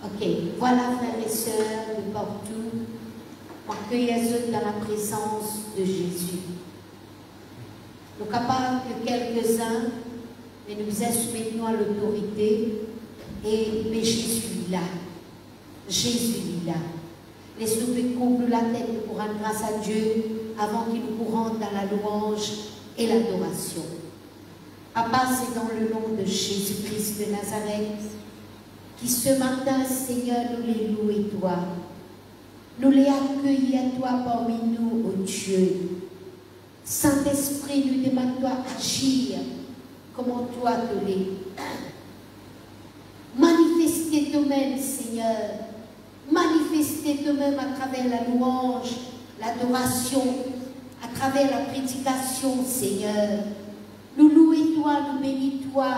Ok, voilà frères et sœurs de partout, accueillez-vous dans la présence de Jésus. Nous sommes capables de quelques-uns, mais nous soumettons à l'autorité, mais Jésus est là. Jésus est là. Laissez-nous couvrir la tête pour rendre grâce à Dieu avant qu'il nous courante dans la louange et l'adoration. Papa, c'est dans le nom de Jésus-Christ de Nazareth qui ce matin, Seigneur, nous les louons toi. Nous les accueillons à toi parmi nous, ô Dieu. Saint-Esprit, nous demandons toi agir comme toi te l'es. Manifestez toi-même, Seigneur. Manifestez toi-même à travers la louange, l'adoration, à travers la prédication, Seigneur. Nous louons toi, nous bénissons toi.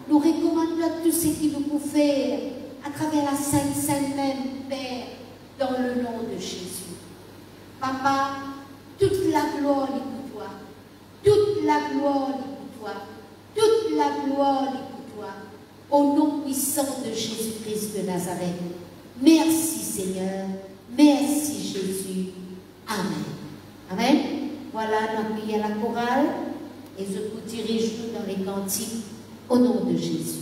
Nous recommandons tout ce qu'il nous peut faire à travers la Sainte même, Père, dans le nom de Jésus. Papa, toute la gloire est pour toi. Toute la gloire est pour toi. Toute la gloire est pour toi. Au nom puissant de Jésus-Christ de Nazareth. Merci Seigneur. Merci Jésus. Amen. Amen. Voilà, nous prions la chorale et je vous dirige nous dans les cantiques. Au nom de Jésus.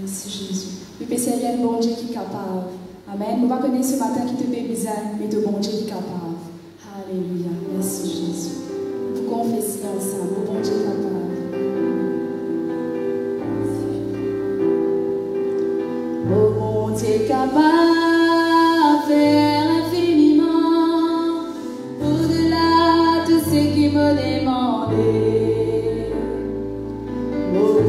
Merci Jésus. Le Père, il y a un bon Dieu qui est capable. Amen. Nous allons connaître ce matin qui te fait besoin, mais le bon Dieu qui est capable. Alléluia. Merci Jésus. Vous confessez ensemble, le bon Dieu est capable. Oh mon Dieu est capable, faire infiniment, au-delà de ce qui me demandait. Oh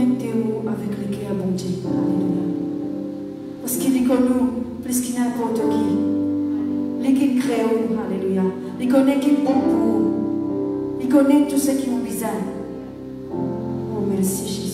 connecter avec le cœur bon Dieu. Alléluia. Parce qu'il est connu plus qu'il n'importe qui. Il qui crée, alléluia. Il connaît qui est bon pour vous. Il connaît tout ce qui ont besoin. Oh, merci Jésus.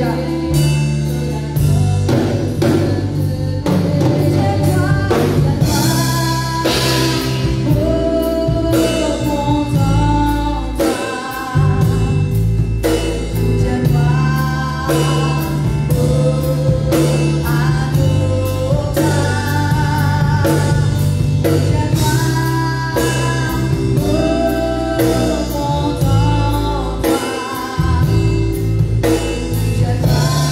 Alléluia. Just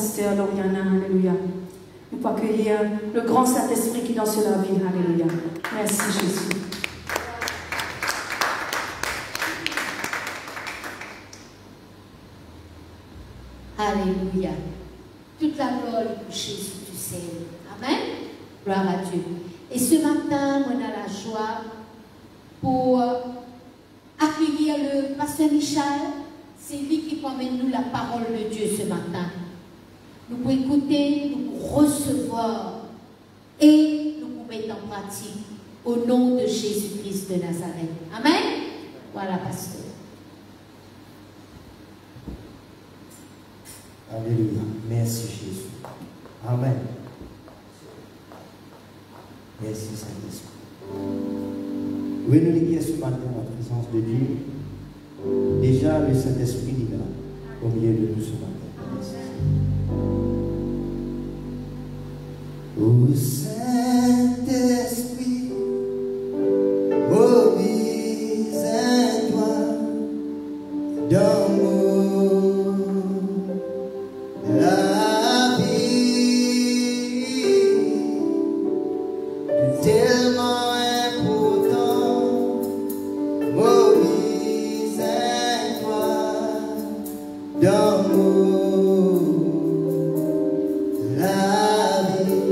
pasteur Lauriana, alléluia. Nous pouvons accueillir le grand Saint-Esprit qui est dans la vie, alléluia. Merci Jésus. Alléluia. Toute la gloire est couchée sur du ciel. Amen. Gloire à Dieu. Et ce matin, on a la joie pour accueillir le pasteur Michel. C'est lui qui promène nous la parole de Dieu ce matin. Nous pouvons écouter, nous pouvons recevoir et nous pouvons mettre en pratique au nom de Jésus-Christ de Nazareth. Amen. Voilà, pasteur. Alléluia. Merci Jésus. Amen. Merci Saint-Esprit. Oui, nous lions ce matin en présence de Dieu. Déjà, le Saint-Esprit est là, au milieu de nous ce matin. Merci. Ô Saint-Esprit, mobilise-toi dans la vie, tellement important, mobilise-toi dans la vie.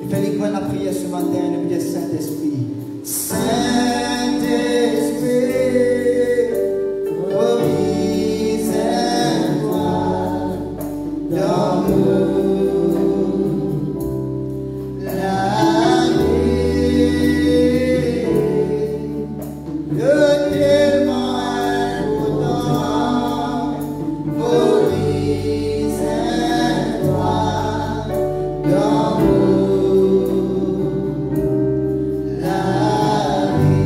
Il fallait qu'on la prière ce matin, le Dieu Saint-Esprit. Saint-Esprit, mobilise-toi dans la vie, tellement important, mobilise-toi dans la vie.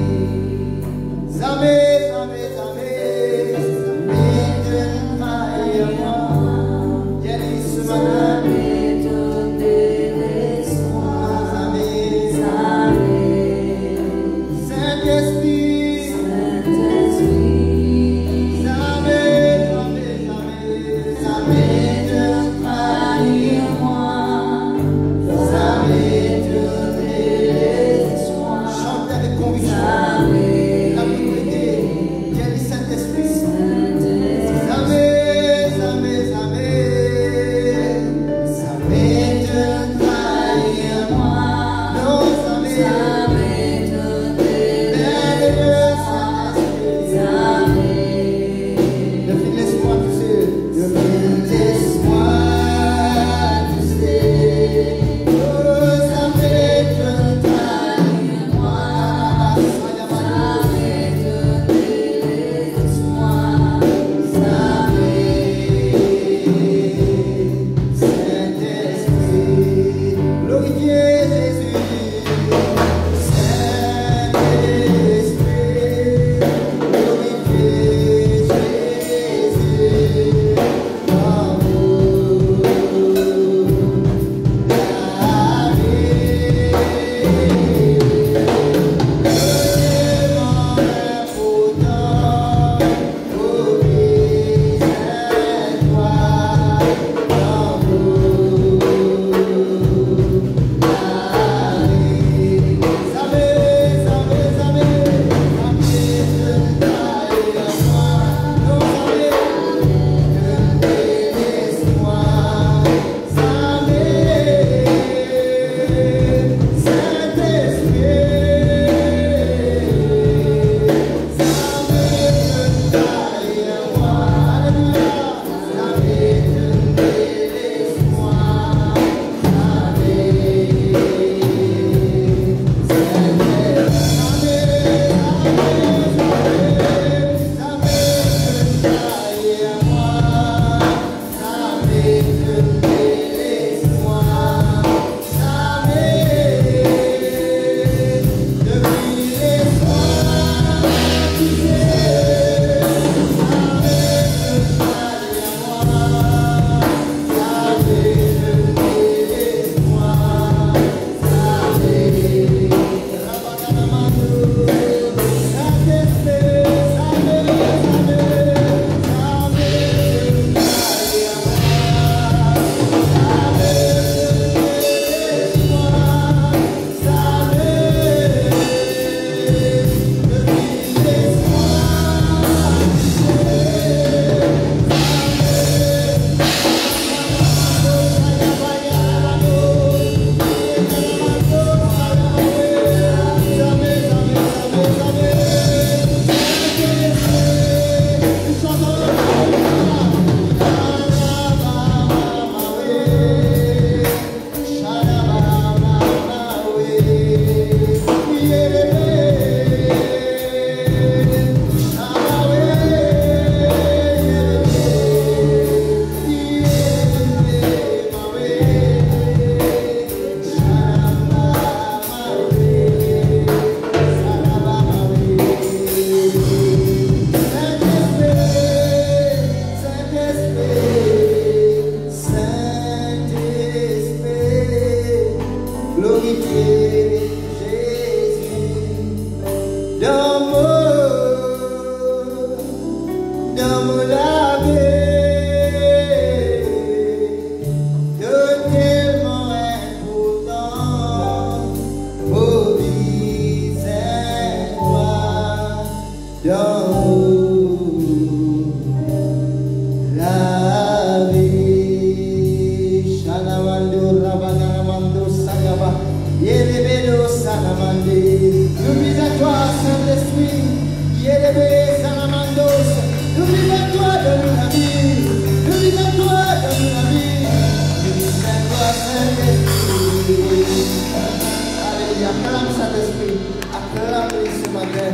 Saint-Esprit. Acclame-le ce matin.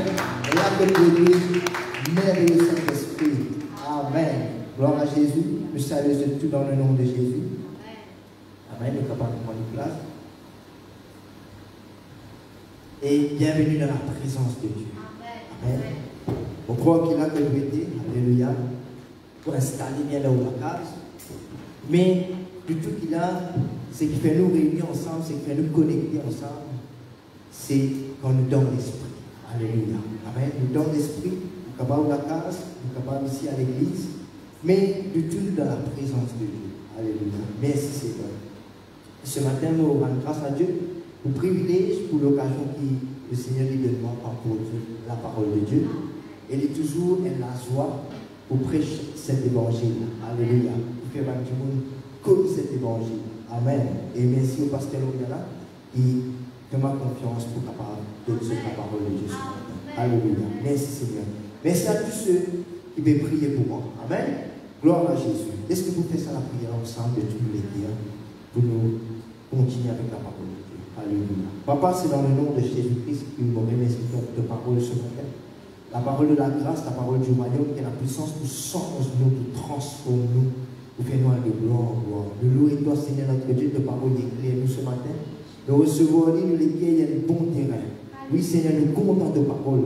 Et acclame-le, merveilleux Saint-Esprit. Amen. Gloire à Jésus. Je salue tout dans le nom de Jésus. Amen. Nous sommes capables de prendre place. Et bienvenue dans la présence de Dieu. Amen. On croit qu'il a que vérité. Alléluia. Pour installer bien là où la case. Mais plutôt qu'il a, ce qui fait nous réunir ensemble, ce qui fait nous connecter ensemble, c'est quand nous donne l'esprit. Alléluia. Amen. Nous donne l'esprit, nous sommes capables de la case, nous sommes capables ici à l'église, mais du tout dans la présence de Dieu. Alléluia. Merci Seigneur. Ce matin, nous rendons grâce à Dieu pour le privilège, pour l'occasion que le Seigneur lui donne pour la parole de Dieu. Elle est toujours la joie pour prêcher cet évangile. Alléluia. Pour faire du monde connaître cet évangile. Amen. Et merci au pasteur Loriana qui fait ma confiance pour capable de dire la parole de Dieu. Alléluia. Merci Seigneur. Merci à tous ceux qui veulent prier pour moi. Amen. Gloire à Jésus. Est-ce que vous faites ça la prière ensemble de tous les dieux pour nous continuer avec la parole de Dieu. Alléluia. Papa, c'est dans le nom de Jésus-Christ que nous remercions de parole ce matin. La parole de la grâce, la parole du royaume qui a la puissance pour changer nous, pour transformer nous, pour faire nous de gloire en gloire. Nous louons toi, Seigneur notre Dieu, de parole éclaire nous ce matin. Nous recevons nous les il y a un bon terrain. Oui, Seigneur, nous comptons de parole.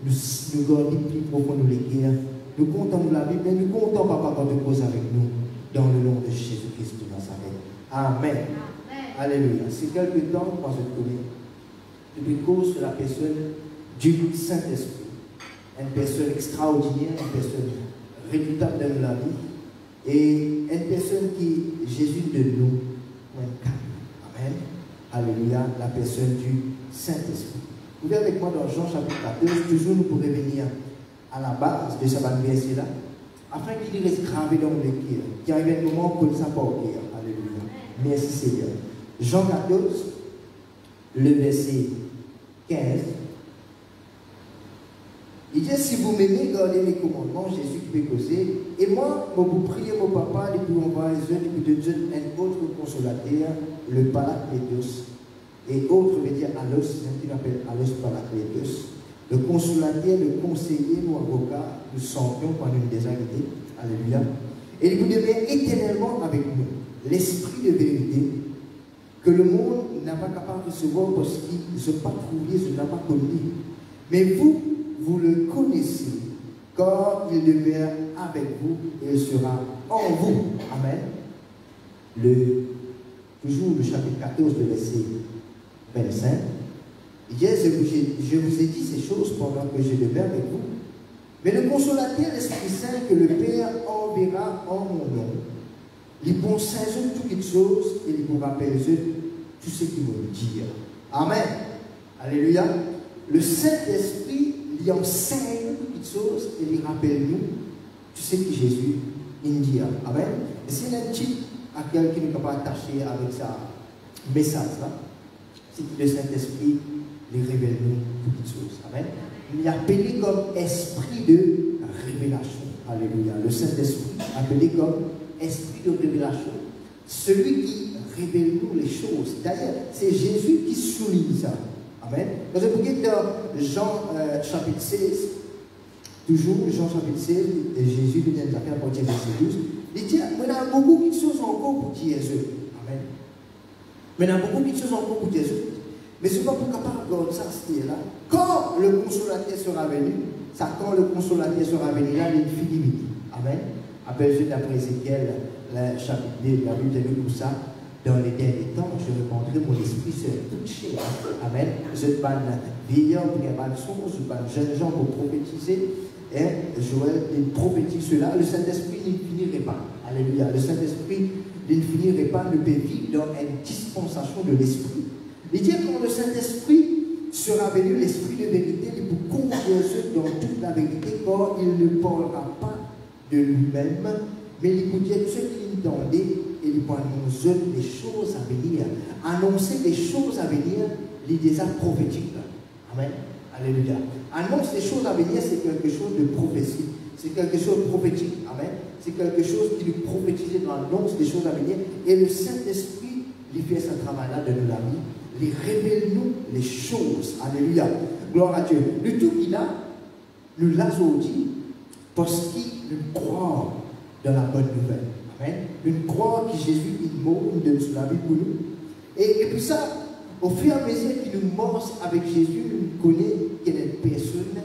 Nous gardons plus profond nous les guerres. Nous comptons de la Bible, mais nous comptons, Papa, quand tu causes avec nous, dans le nom de Jésus-Christ de Nazareth. Amen. Alléluia. C'est quelque temps, moi je connais, depuis cause de la personne du Saint-Esprit. Une personne extraordinaire, une personne redoutable dans la vie, et une personne qui, Jésus de nous, Amen. Alléluia. La personne du Saint-Esprit. Vous verrez avec moi dans Jean chapitre 14, toujours nous pourrons revenir à la base de ce verset-là, afin qu'il reste gravé dans le cœur, qu'il arrive un moment pour ça porter. Alléluia. Merci Seigneur. Jean 14, le verset 15. Il dit, si vous m'aimez, gardez mes commandements, Jésus qui peut causer. Et moi, vous priez mon papa, et puis on va les autres, et puis de Dieu, un autre consolateur, le Paraclétos. Et autre veut dire Alos, c'est ce qu'il appelle Alos Paraclétos. Le consolateur, le conseiller, ou avocat, le champion pendant une désagréabilité. Alléluia. Et il vous demeure éternellement avec nous. L'esprit de vérité, que le monde n'a pas capable de recevoir parce qu'il ne se pas trouvé, je n'ai pas connu. Mais vous, vous le connaissez, car il demeure avec vous et il sera en vous. Amen. Toujours le chapitre 14, le verset 25. Il dit, je vous ai dit ces choses pendant que je demeure avec vous. Mais le consolateur, l'Esprit Saint, que le Père enverra en mon nom, il vous saisir toutes les choses et il vous rappelle tout ce qu'il veut dire. Amen. Alléluia. Le Saint-Esprit, il enseigne toutes les choses et il rappelle nous tout ce que Jésus dit. Amen. Et s'il y a un type à quelqu'un qui n'est pas attaché avec ça message-là, c'est que le Saint-Esprit les révèle nous toutes les choses. Amen. Il est appelé comme esprit de révélation. Alléluia. Le Saint-Esprit, appelé comme esprit de révélation. Celui qui révèle nous les choses. D'ailleurs, c'est Jésus qui souligne ça. Amen. Vous avez dans Jean chapitre 16, toujours Jean chapitre 16, et Jésus vient de la partir du verset 12. Il dit, mais il y a beaucoup de choses encore pour dire Jésus. Amen. Mais il y a beaucoup de choses encore pour dire Jésus. Mais ce n'est pas pour capable de ça, c'est là. Quand le consolateur sera venu, ça, quand le consolateur sera venu, là, il finit. Amen. Après, d'après Ézéchiel, le chapitre 2, la Bible dit tout ça. Dans les derniers temps, je répandrai mon esprit sur toute chair. Amen. Je ban vieillard pour les malsons, je ban jeunes gens pour prophétiser. Et Joël, il prophétise cela. Le Saint-Esprit, il ne finirait pas. Alléluia. Le Saint-Esprit, il ne finirait pas de vivre dans une dispensation de l'esprit. Il dit quand le Saint-Esprit sera venu, l'Esprit de vérité, il vous conduire dans toute la vérité, car il ne parlera pas de lui-même, mais il vous dira ce qu'il entendait, et il vous annoncer des choses à venir. Annoncer des choses à venir, il est déjà prophétique. Amen. Alléluia. Annonce des choses à venir, c'est quelque chose de prophétie. C'est quelque chose de prophétique. Amen. C'est quelque chose qui nous prophétise dans l'annonce des choses à venir. Et le Saint-Esprit, il fait ce travail-là de la vie. révèle-nous les choses. Alléluia. Gloire à Dieu. Le tout qu'il a, nous l'avons dit, parce qu'il nous croit dans la bonne nouvelle. Amen. Nous croit que Jésus est mort, il donne sur la vie pour nous. Et puis ça, au fur et à mesure qu'il nous marche avec Jésus, nous connaissons quelle est la personne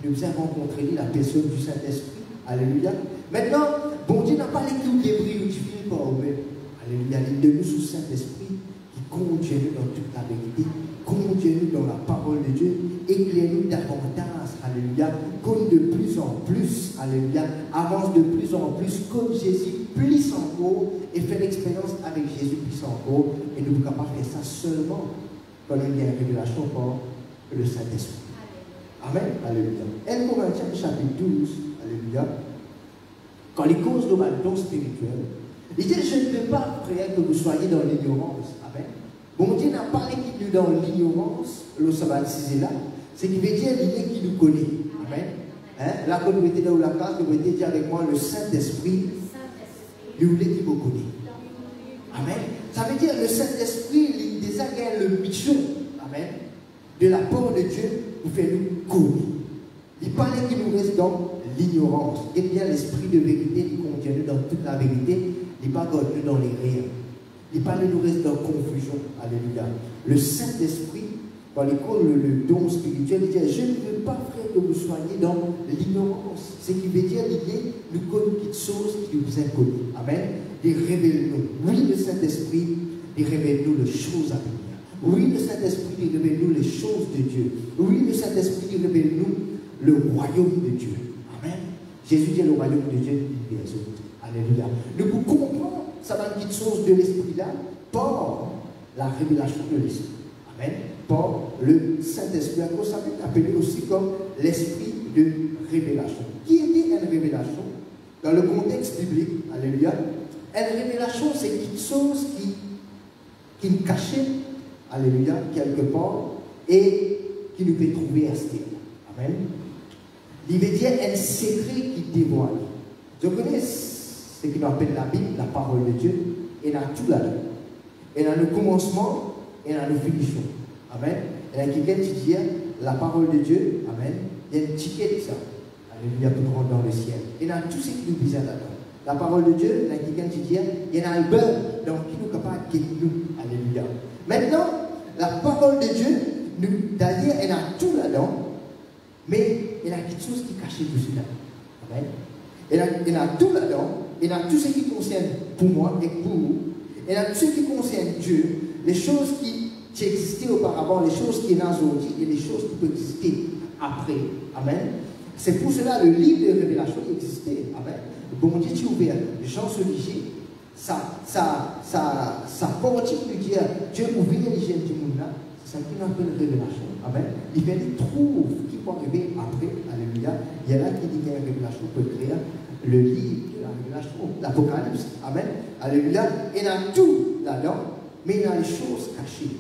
qui nous a rencontré, la personne du Saint-Esprit. Alléluia. Maintenant, bon Dieu n'a pas l'équipe qui brille ou qui finit par eux-mêmes. Alléluia. Il donne nous ce Saint-Esprit qui conduit dans toute la vérité, conduit dans la parole de Dieu, éclaire-nous davantage. Alléluia. Conne de plus en plus. Alléluia. Avance de plus en plus, comme Jésus, plus encore, et fait l'expérience avec Jésus plus encore. Et nous ne pouvons pas faire ça seulement quand il y a une révélation par le Saint-Esprit. Amen. Alléluia. 1 Corinthiens chapitre 12. Alléluia. Quand les causes de ma don spirituel, il dit, je ne veux pas, frère, que vous soyez dans l'ignorance. Amen. Bon Dieu n'a pas l'équipe nous dans l'ignorance, le sabbat là, c'est qu'il veut dire l'idée qui nous connaît. Amen. Hein? Là, quand vous étiez dans la classe, vous étiez dit avec moi, le Saint-Esprit, lui voulait qu'il vous connaît. Amen. Ça veut dire le Saint-Esprit, il déjà gagne le mission. Amen. De la part de Dieu, pour faire nous connaître. Il parlait qu'il nous reste dans l'ignorance. Et bien l'esprit de vérité, il contient dans toute la vérité, il pas dans les rires. Il parle nous reste dans confusion. Alléluia. Le Saint-Esprit, quand il école le don spirituel, il dit, je ne veux pas, frère, que vous soyez dans l'ignorance. Ce qui veut dire, l'idée, nous connaissons quelque chose qui nous inconnu. Amen. Il révèle-nous. Oui, le Saint-Esprit, il révèle-nous les choses à venir. Oui, le Saint-Esprit, il révèle-nous les choses de Dieu. Oui, le Saint-Esprit, il révèle-nous le royaume de Dieu. Amen. Jésus dit le royaume de Dieu, il est bien. Alléluia. Nous comprenons ça va une chose de l'esprit-là par la révélation de l'esprit. Amen. Par le Saint-Esprit. Ça peut être appelé aussi comme l'esprit de révélation. Qui dit une révélation dans le contexte biblique? Alléluia. Une révélation, c'est quelque chose qui est caché, alléluia, quelque part, et qui nous peut trouver à ce terre. Amen. Il veut dire un secret qui dévoile. Je connais ce qu'on appelle la Bible, la parole de Dieu, et dans tout là-dedans. Et dans le commencement, et dans le finition. Amen. Et dans quelqu'un qui dit la parole de Dieu, amen, il y a un ticket de ça. Alléluia, pour rentrer dans le ciel. Et dans tout ce qui nous vise là-dedans. La parole de Dieu, dans quelqu'un qui dit, il y a un beurre, donc qui nous est capable de nous. Alléluia. Maintenant, la parole de Dieu, d'ailleurs, elle a tout là-dedans, mais elle a quelque chose qui est caché dessus là. Amen. Elle a tout là-dedans, elle a tout ce qui concerne pour moi et pour vous. Elle a tout ce qui concerne Dieu, les choses qui existaient auparavant, les choses qui sont aujourd'hui et les choses qui peuvent exister après. Amen. C'est pour cela que le livre de révélation existait. Amen. Bon Dieu, tu ouvert, Jean se ligeait, ça porte de dire Dieu ouvert les gènes du monde là, c'est ça qu'on appelle révélation. Amen. Il vient de trouver qui peut arriver après. Alléluia. Il y en a qui disent qu'il y a une révélation peut créer le livre de la révélation, l'Apocalypse. Amen. Alléluia. Il y a tout là-dedans, mais il y a les choses cachées.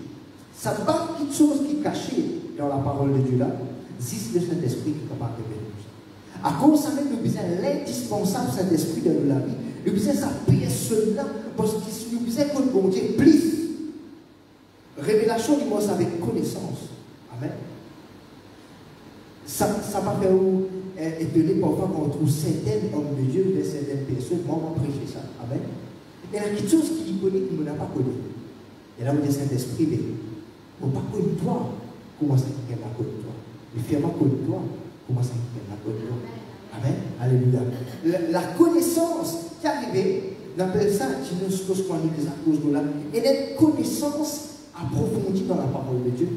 Ça ne pas quelque chose qui est caché dans la parole de Dieu là, c'est le Saint-Esprit qui est capable de révéler. À cause de ça, nous besoin l'indispensable Saint-Esprit dans la vie. Nous besoin sa personne-là, parce que nous besoin que bon Dieu plus. Révélation, il commence avec connaissance. Amen. Ça va faire étonner parfois quand on trouve certains hommes de Dieu, de certaines personnes, moi, on va prêcher ça. Amen. Il y a quelque chose qui connaît, qui ne l'a pas connu. Et là, on dit Saint-Esprit, mais on ne pas connaître toi. Comment ça qu'il la connaît toi? Le firmament connaît toi. Comment ça qu'il la connaît toi? Amen. Alléluia. La connaissance qui est arrivée, on appelle ça, et une connaissance approfondie dans la parole de Dieu,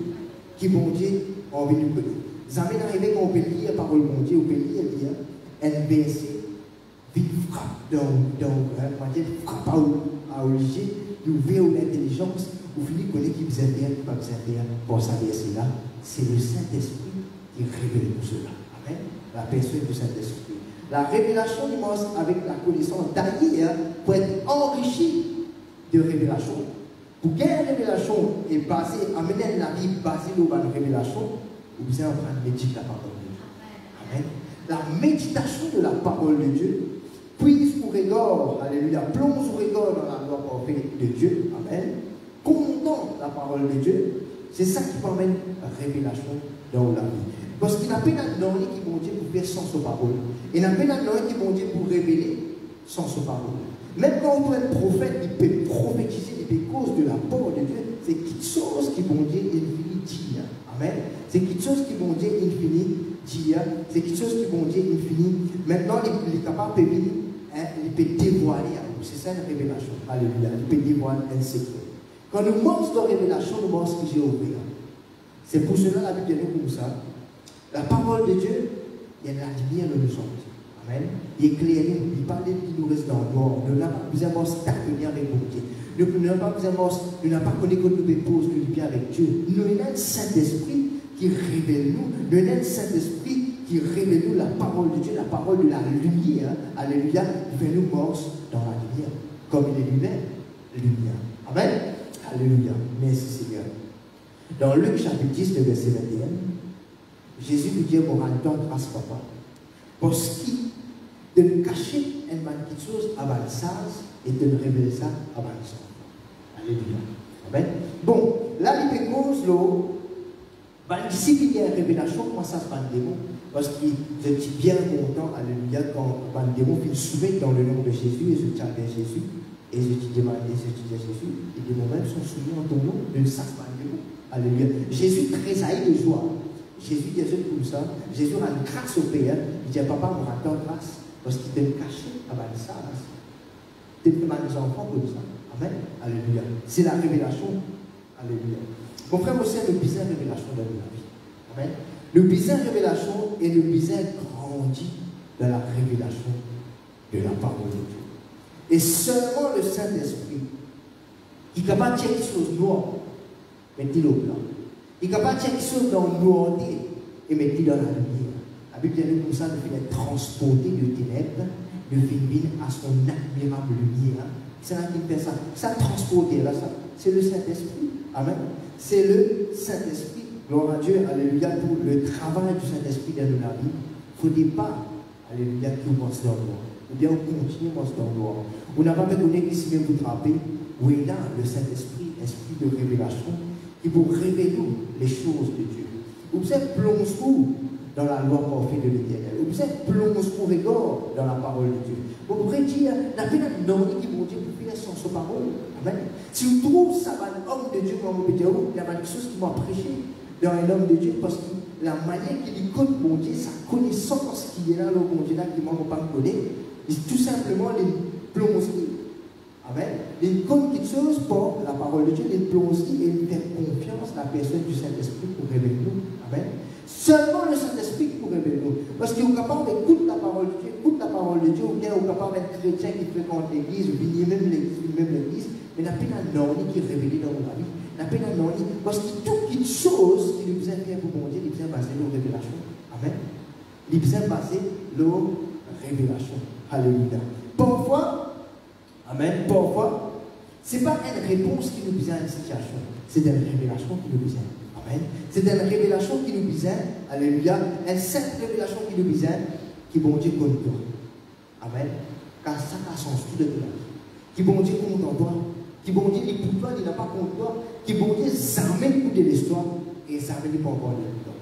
qui, bon Dieu, a envie de connaître. Vous avez arrivé quand on peut lire la parole de mon Dieu, on peut lire, un verset, puis frappe frappe à Olivier, nous verrons l'intelligence, vous finissez de connaître qui vous aime, qui ne pas vous aime, pour ça verset là, c'est le Saint-Esprit qui révèle tout cela. Amen. La personne du Saint-Esprit. La révélation commence avec la connaissance. D'ailleurs, pour être enrichi de révélation, pour quelle révélation est basée, amener la vie basée sur la révélation, vous allez apprendre à méditer la parole de Dieu. Amen. La méditation de la parole de Dieu, puise au regard, alléluia, plonge au regard dans la loi parfaite de Dieu. Amen. contenant la parole de Dieu, c'est ça qui amène la révélation dans la vie. Parce qu'il n'a pas d'anneau qui vont Dieu pour faire sans sa parole. Il n'a pas d'anneau qui vont Dieu pour révéler sans sa parole. Même quand on peut être prophète, il peut prophétiser, il peut cause de la parole de Dieu. C'est quelque chose qui vont Dieu infini dire. Amen. C'est quelque chose qui vont Dieu infini dire. C'est quelque chose qui vont Dieu infini. Maintenant, il est capable de venir, il peut dévoiler à nous. C'est ça une révélation. Alléluia. Il peut dévoiler un secret. Quand nous manquons de révélation, nous manquons ce que j'ai ouvert. C'est pour cela la Bible dit comme ça. La parole de Dieu, il y a la lumière de nous sommes. Amen. Il éclaire, il parle qui nous reste dans le noir. Nous n'avons pas besoin de s'accompagner avec Dieu. Nous n'avons pas besoin de, nous n'avons pas connu que nous déposons nous bien avec Dieu. Nous avons un Saint-Esprit qui révèle nous. Nous avons un Saint-Esprit qui révèle nous la parole de Dieu, la parole de la lumière. Alléluia. Il fait nous morse dans la lumière. Comme il est lui-même, lumière. Amen. Alléluia. Merci Seigneur. Dans Luc chapitre 10, le verset 21, Jésus lui dit, mon rends grâce papa. Parce qu'il de nous cacher une quelque chose à Balsaz et de nous révéler ça à Balsaz. Alléluia. Amen. Bon, là, il peut cause l'eau. Ici, il y a une révélation, comment ça se passe démon. Parce que je suis bien content, alléluia, quand le démon fait soumettre dans le nom de Jésus et je tiens bien Jésus. Et je te demande, je te dis à Jésus, et des moments sont soumis en ton nom, ne savent pas de démon. Alléluia. Jésus tressaillit de joie. Jésus dit comme ça, Jésus rend grâce au Père, il dit à papa, on rend grâce, parce qu'il t'a caché à ça. Tu te demandes des enfants comme ça. Amen. Alléluia. C'est la révélation. Alléluia. Mon frère, aussi, le bizarre révélation de la vie. Amen. Le bizarre révélation et le bizarre grandit dans la révélation de la parole de Dieu. Et seulement le Saint-Esprit, qui est capable de dire quelque chose de noir, met-il au blanc. Il est capable de dire quelque chose dans le noir et met-il dans la lumière. La Bible dit comme ça, de finir transporter de ténèbres, de finir à son admirable lumière. C'est là qu'il fait ça. Ça transporter là, ça. C'est le Saint-Esprit. Amen. C'est le Saint-Esprit. Gloire à Dieu, alléluia, pour le travail du Saint-Esprit dans la vie. Il ne faut pas, alléluia, qu'il pense dans le noir. Ou bien on continue à se dans le noir. On n'a pas besoin qu'ici même vous trapper. Où est là le Saint-Esprit, esprit de révélation, qui vous révèle les choses de Dieu. Vous êtes plonge-vous dans la loi parfaite de l'Éternel. Vous êtes plonge-vous regard dans la parole de Dieu. Vous pourrez dire, n'a pas de nom qui vont dire pour finir sans sa parole. Amen. Si vous trouvez ça va un homme de Dieu, comme vous dites, il y a quelque chose qui m'a prêché dans un homme de Dieu, parce que la manière qu'il écoute mon Dieu, sa connaissance qui est là, le bon Dieu là, qui ne m'a pas connu, c'est tout simplement les plongeries. Amen. Il compte quelque chose pour la parole de Dieu, il plongeries et il fait confiance à la personne du Saint-Esprit pour révéler nous. Amen. Seulement le Saint-Esprit pour révéler nous. Parce qu'il est capable d'écouter la parole de Dieu, écoute la parole de Dieu, ou bien il est capable d'être chrétien qui fréquente l'église, ou bien même l'église, mais il n'a pas un nom qui est révélé dans la vie. Il n'a pas un nom parce que toute chose qui nous besoin faire pour mon Dieu, il besoin baser nos révélations. Amen. Il besoin baser nos révélations. Alléluia. Parfois, amen, parfois, ce n'est pas une réponse qui nous besoin à une situation, c'est une révélation qui nous besoin. Amen. C'est une révélation qui nous besoin, alléluia, une simple révélation qui nous besoin, qui bon Dieu compte toi. Amen. Car ça a sens tout de toi. Qui bon Dieu compte en toi, qui bon Dieu est pour toi, il n'a pas contre toi, qui bon Dieu s'amène pour de l'histoire et s'amène pour encore de l'histoire.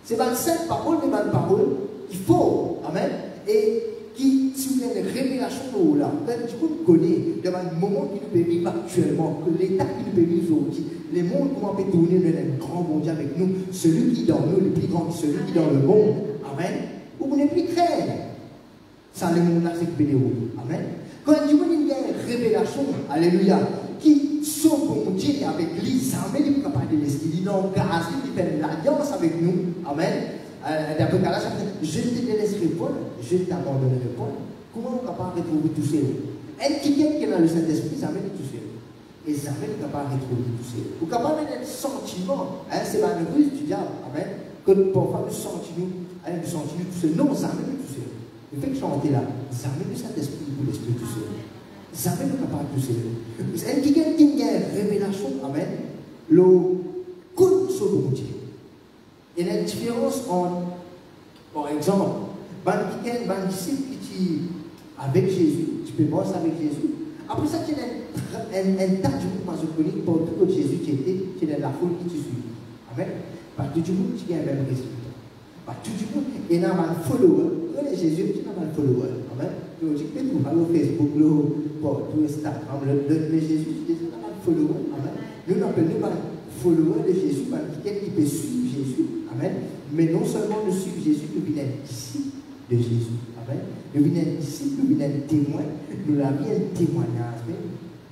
C'est pas cette parole, mais une parole qu'il faut, amen, et qui, si vous avez une révélation là, du coup, vous connaissez, dans le moment qui nous peut vivre actuellement, que l'état qui nous peut vivre aujourd'hui, les mondes comment on peut tourner dans un grand monde avec nous, celui qui est dans nous, le plus grand, celui qui est dans le monde, amen, vous n'êtes plus craindre. Ça, le monde là, c'est que amen. Quand il y a une révélation, alléluia, qui sauve mon Dieu avec l'Église, amen, il est capable de laisser, il engage, il fait l'alliance avec nous, amen. D'après là, je te laisserai pas, je t'abandonnerai pas. Comment on est capable de retrouver tout seul? Un qui est dans le Saint-Esprit, ça mène tout seul. Et ça mène capable de retrouver tout seul. Vous êtes capable d'un sentiment, c'est la ruse du diable, amen. Que parfois nous sentons tout seul. Non, ça mène tout seul. Le fait que chanter là, ça mène le Saint-Esprit pour l'Esprit tout seul. Ça mène capable tout seul. Un qui a une révélation, amen, le coup sur le Dieu. Il y a une différence entre, par exemple, un disciple qui est avec Jésus, tu peux bosser avec Jésus, Après ça, tu as un tas de monde maçonnique pour tout le Jésus qui était, tu as la foule qui te suit. Amen. Parce que tout le monde, tu as un même résultat. Parce que tout le monde, il y a un follower. Tu as Jésus, tu as un follower. Amen. Tu peux trouver sur Facebook, sur Instagram, le Jésus, tu as un follower. Amen. Nous appelons un follower de Jésus, quelqu'un qui peut suivre Jésus. Amen. Mais non seulement de suivre Jésus, nous venons ici de Jésus. Amen. Nous venons ici, nous venons témoin, nous avons un témoignage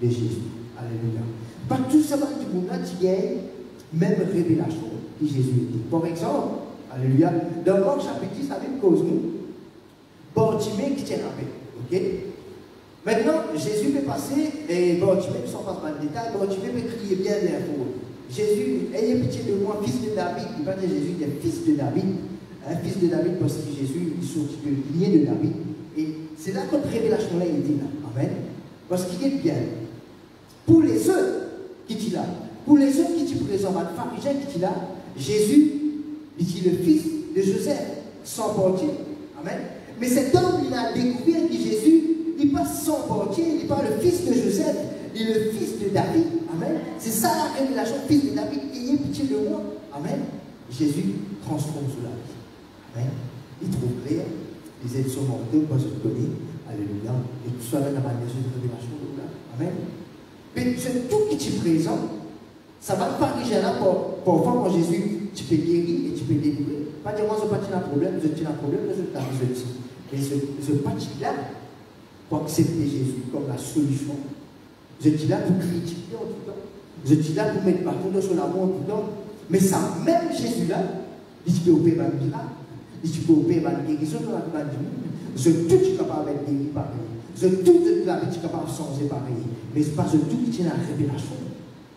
de Jésus. Alléluia. Par tout ça, du monde là, tu gagnes même révélation que Jésus était. Par exemple, alléluia, dans Marc chapitre 10, avec cause nous, Bartimée qui tient la paix. Ok? Maintenant, Jésus peut passer, et Bartimée, sans passer par le détail, Bartimée peut crier bien l'info. Jésus, ayez pitié de moi, fils de David. Il va dire Jésus, il est fils de David. Un fils de David, parce que Jésus, il sortit de lignée de David. Et c'est là que cette révélation-là, il dit là. Amen. Parce qu'il est bien. Pour les autres qui dit là, pour les autres qui dit présent, le pharisien qui dit là, Jésus, il dit le fils de Joseph, sans portier. Amen. Mais cet homme, il a découvert que Jésus, il n'est pas sans portier, il n'est pas le fils de Joseph, il est le fils de David. Amen. C'est ça la révélation, fils de David, ayez pitié de moi. Amen. Jésus transforme cela. Amen. Il trouve clair, les aides sont mortelles, moi je le connais. Alléluia. Et tout ça, dans la manière de révélation. Amen. Mais c'est tout qui est présent. Ça va pas arriver là pour voir en Jésus, tu peux guérir et tu peux délivrer. Pas dire moi je pas un problème, je tiens un problème, je t'arrive, je dis. Mais je pas là pour accepter Jésus comme la solution. Je dis là pour critiquer en tout temps. Je dis là pour mettre ma faute sur l'amour en tout temps. Mais ça, même Jésus-là, il peut opérer ma miracle. Il peut opérer ma guérison dans la vie du monde. Je tout suis capable de guérir pareil. Je tout la vie capable de changer pareil. Mais ce n'est pas je tout qui tient la révélation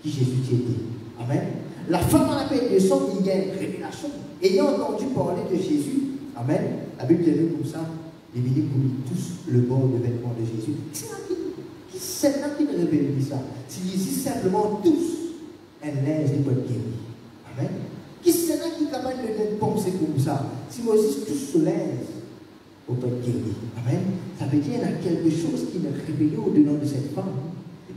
qui Jésus était. Amen. La femme à la paix de sang, il y a une révélation. Ayant entendu parler de Jésus, amen. La Bible dit comme ça, les bénis pour tous le bord de vêtements de Jésus. C'est là qui me révèle ça. S'il dit simplement tous, un linge de bonne guérir. Amen. Qui c'est là qui est capable de penser comme ça? Si moi aussi tous ce linge, au peut guérir. Amen. Ça veut dire qu'il y a quelque chose qui est révélé au-dedans de cette femme.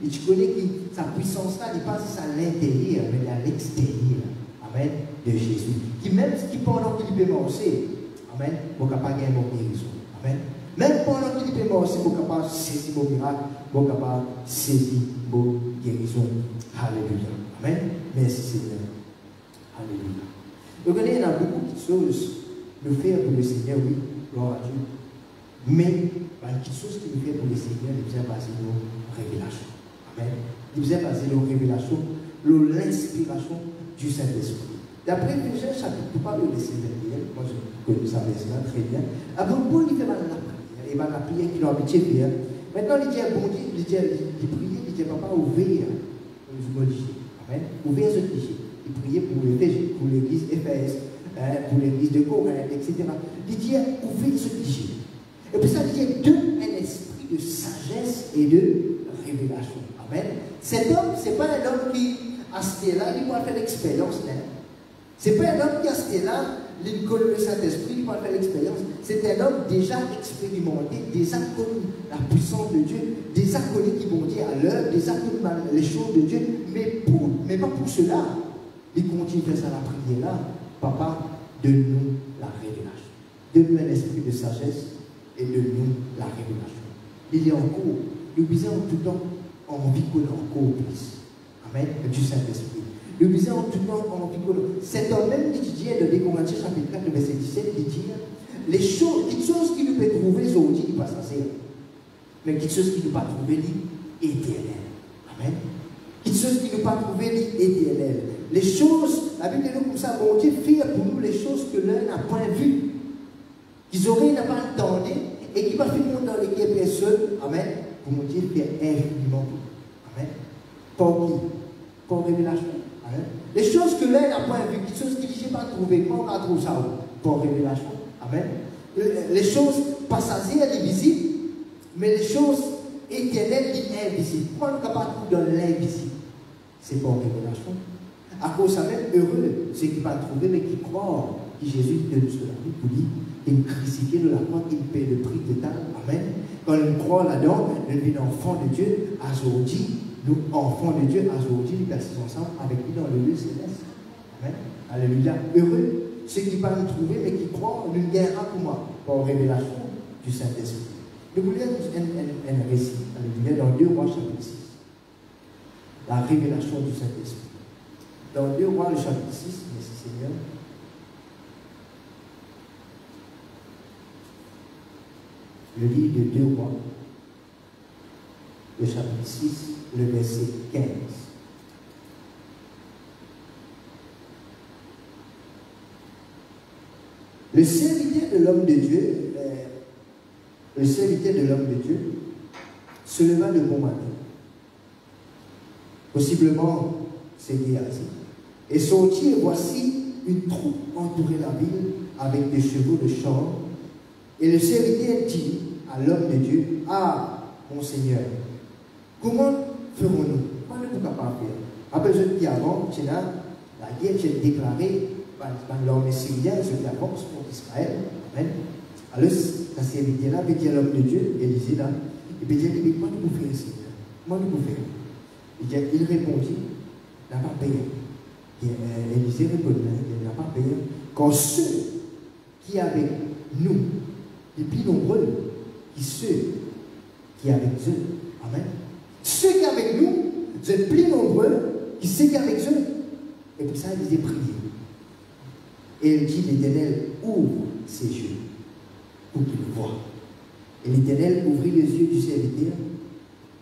Et tu connais que sa puissance-là n'est pas à l'intérieur, mais à l'extérieur. Amen. De Jésus. Qui même qui pendant qu'il peut marcher, amen, vous n'avez pas gagné mon guérison. Amen. Même pendant qu'il peut marcher, vous n'avez pas saisi mon miracle, vous n'avez pas saisi mon guérison. Alléluia. Amen. Merci Seigneur. Alléluia. Donc, il y a beaucoup de choses à faire pour le Seigneur, oui, gloire à Dieu. Mais, il y a quelque chose qui nous fait pour le Seigneur, il vient baser nos révélations. Amen. Il vient baser nos révélations, l'inspiration du Saint-Esprit. D'après Éphésiens chapitre 3, le verset 21, moi je connais ça très bien. Après, Paul il fait mal à la prière, et mal à la prière qu'il a habitué de faire. Maintenant, il dit à bon Dieu, il priait, il dit papa, ouvrir le modifié. Amen. Ouvrir ce cliché. Il priait pour l'église Éphèse, pour l'église de Corinthe, etc. Il dit ouvrir ce cliché. Et puis ça, il dit donne un esprit de sagesse et de révélation. Amen. Cet homme, ce n'est pas un homme qui a ce là, il va faire l'expérience. Ce n'est pas un homme qui a ce là, il connaît le Saint-Esprit, il va faire l'expérience. C'est un homme déjà expérimenté, déjà connu la puissance de Dieu, déjà connu qui vont dire à l'heure, déjà connu les choses de Dieu, mais pas pour cela. Il continue à faire ça la prière là. Papa, donne-nous la révélation. Donne-nous un esprit de sagesse et donne-nous la révélation. Il est en cours. Nous visons en tout temps envie qu'on ait encore plus. Amen. Du Saint-Esprit. Nous visons en tout temps envie qu'on ait. C'est un même qui dit dans 2 Corinthiens chapitre 4, verset 17, qui dit les choses, quelque chose qui nous peut trouver aujourd'hui, il passe à zéro. Mais quelque chose qui ne peut pas trouver, il est éternel. Amen. Quelque chose qui ne peut pas trouver, il est éternel. Les choses, la Bible dit comme ça, bon Dieu fait pour nous les choses que l'un n'a point vues, qu'ils auraient n'a pas entendu, et qui va finir dans lesquelles personne, amen, pour mon Dieu fait infiniment. Amen. Pour qui? Pour révélation. Amen. Les choses que l'un n'a point vues, les choses qu'il n'a pas trouvées, comment on a trouvé ça? Pour révélation. Amen. Les choses passagères, les visibles, mais les choses éternelles, les invisibles. Pourquoi on n'est pas trouvé dans l'invisible? C'est pour révélation. À cause de ça même, heureux, ceux qui ne pas trouver, mais qui croient que Jésus est venu sur la vie pour lui, il crucifié de la croix, il paie le prix total. Amen. Quand on croit là-dedans, on devient enfant de Dieu. Aujourd'hui, nous, enfants de Dieu, aujourd'hui, nous passons ensemble avec lui dans le lieu céleste. Amen. Alléluia. Heureux, ceux qui ne pas nous trouver, mais qui croient, nous gagnera pour moi, par révélation du Saint-Esprit. Nous voulons un récit. Alléluia. Dans 2 Rois chapitre 6. La révélation du Saint-Esprit. Dans 2 Rois le chapitre 6, merci Seigneur. Le livre de 2 Rois, le chapitre 6, le verset 15. Le serviteur de l'homme de Dieu, se leva de bon matin. Possiblement, c'est Géasi. Et sortit, et voici une troupe entourait la ville avec des chevaux de char. Et le serviteur dit à l'homme de Dieu, « Ah, mon Seigneur, comment ferons-nous? Comment nous sommes capables de faire? » Après, je dis avant, la guerre qui est déclarée par l'armée syrienne, ce qui avance contre Israël. Amen. Alors, la serviteur-là, il dit à l'homme de Dieu, Élisée là, il dit, « Comment nous pouvons faire, Seigneur? Comment nous pouvons faire? » Il répondit, « Il n'a pas payé. » Élisée répondit, « Il n'a pas payé. » Quand ceux qui avec nous, les plus nombreux, qui ceux qui avec eux. Amen. Ceux qui avec nous, vous êtes plus nombreux, qui ceux qui avec eux. Et pour ça, il disait prier. Et il dit, l'Éternel ouvre ses yeux pour qu'il voie. Et l'Éternel ouvrit les yeux du serviteur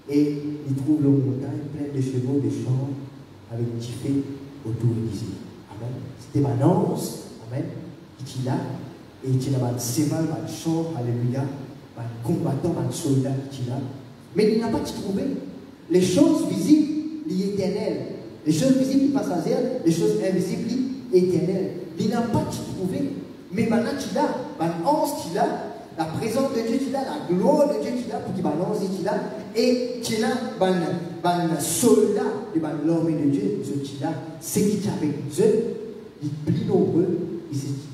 et il trouve l'eau montagne pleine de chevaux, de champs, avec du feu autour d'Isée. Amen. C'était ma annonce. Amen. Qui est là. Et il y a un séval, un champ, alléluia, un combattant, un soldat qui est là. Mais il n'a pas trouvé. Les choses visibles, l'éternel. Les choses visibles, les passagères, les choses invisibles, l'éternel. Il n'a pas trouvé. Mais maintenant, il a, un ange qui est là, la présence de Dieu qui est là, la gloire de Dieu qui est là, pour qu'il balance qui est là, et qui est là, un soldat de l'armée de Dieu, qui est là, c'est qui est avec eux, il est plus nombreux.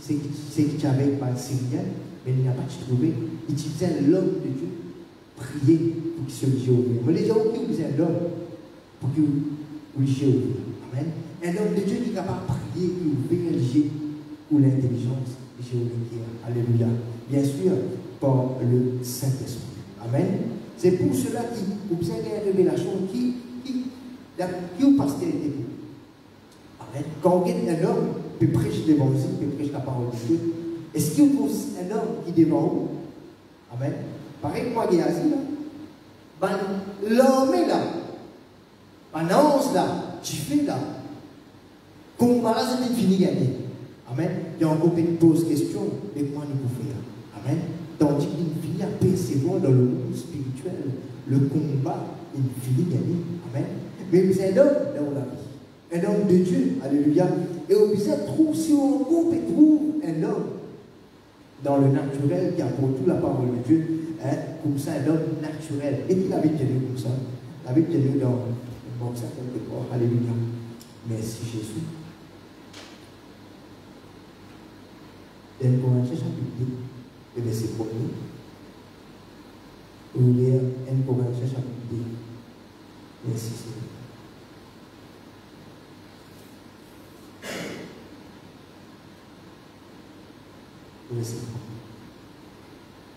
C'est qui avait un Syrien, mais il n'a pas trouvé. Il disait l'homme de Dieu, prier pour qu'il se lise au Mais les gens qui ont besoin d'homme pour qu'il lise au Amen. Un homme de Dieu qui est capable de prier, qui ouvre les yeux ou l'intelligence géologique. Alléluia. Bien sûr, par le Saint-Esprit. Amen. C'est pour cela qu'il observe une révélation qui vous passe des début. Amen. Quand on gagne un homme, peut prêcher l'évangile, peut prêcher la parole de Dieu. Est-ce qu'il y a un homme qui dévore? Amen. Pareil que moi, Géasi, là. L'armée, là. L'annonce, là. Tu fais, là. Combat, là, c'est fini gagné. Amen. Il y a encore une pose question, mais comment nous pouvons faire? Amen. Tandis qu'il finit à percevoir dans le monde spirituel, le combat, il finit gagné. Amen. Mais c'est un homme dans la vie. Un homme de Dieu, alléluia. Et au bizarre, si on coupe et trouve un homme dans le naturel qui a pour tout la parole de Dieu, hein, comme ça, un homme naturel. Et qui l'avait tenu comme ça? L'avait tenu dans le monde, ça quelque part. Alléluia. Merci Jésus. Dans Corinthiens chapitre 2, le verset 1er, vous lire 1 Corinthiens chapitre 2. Merci Seigneur.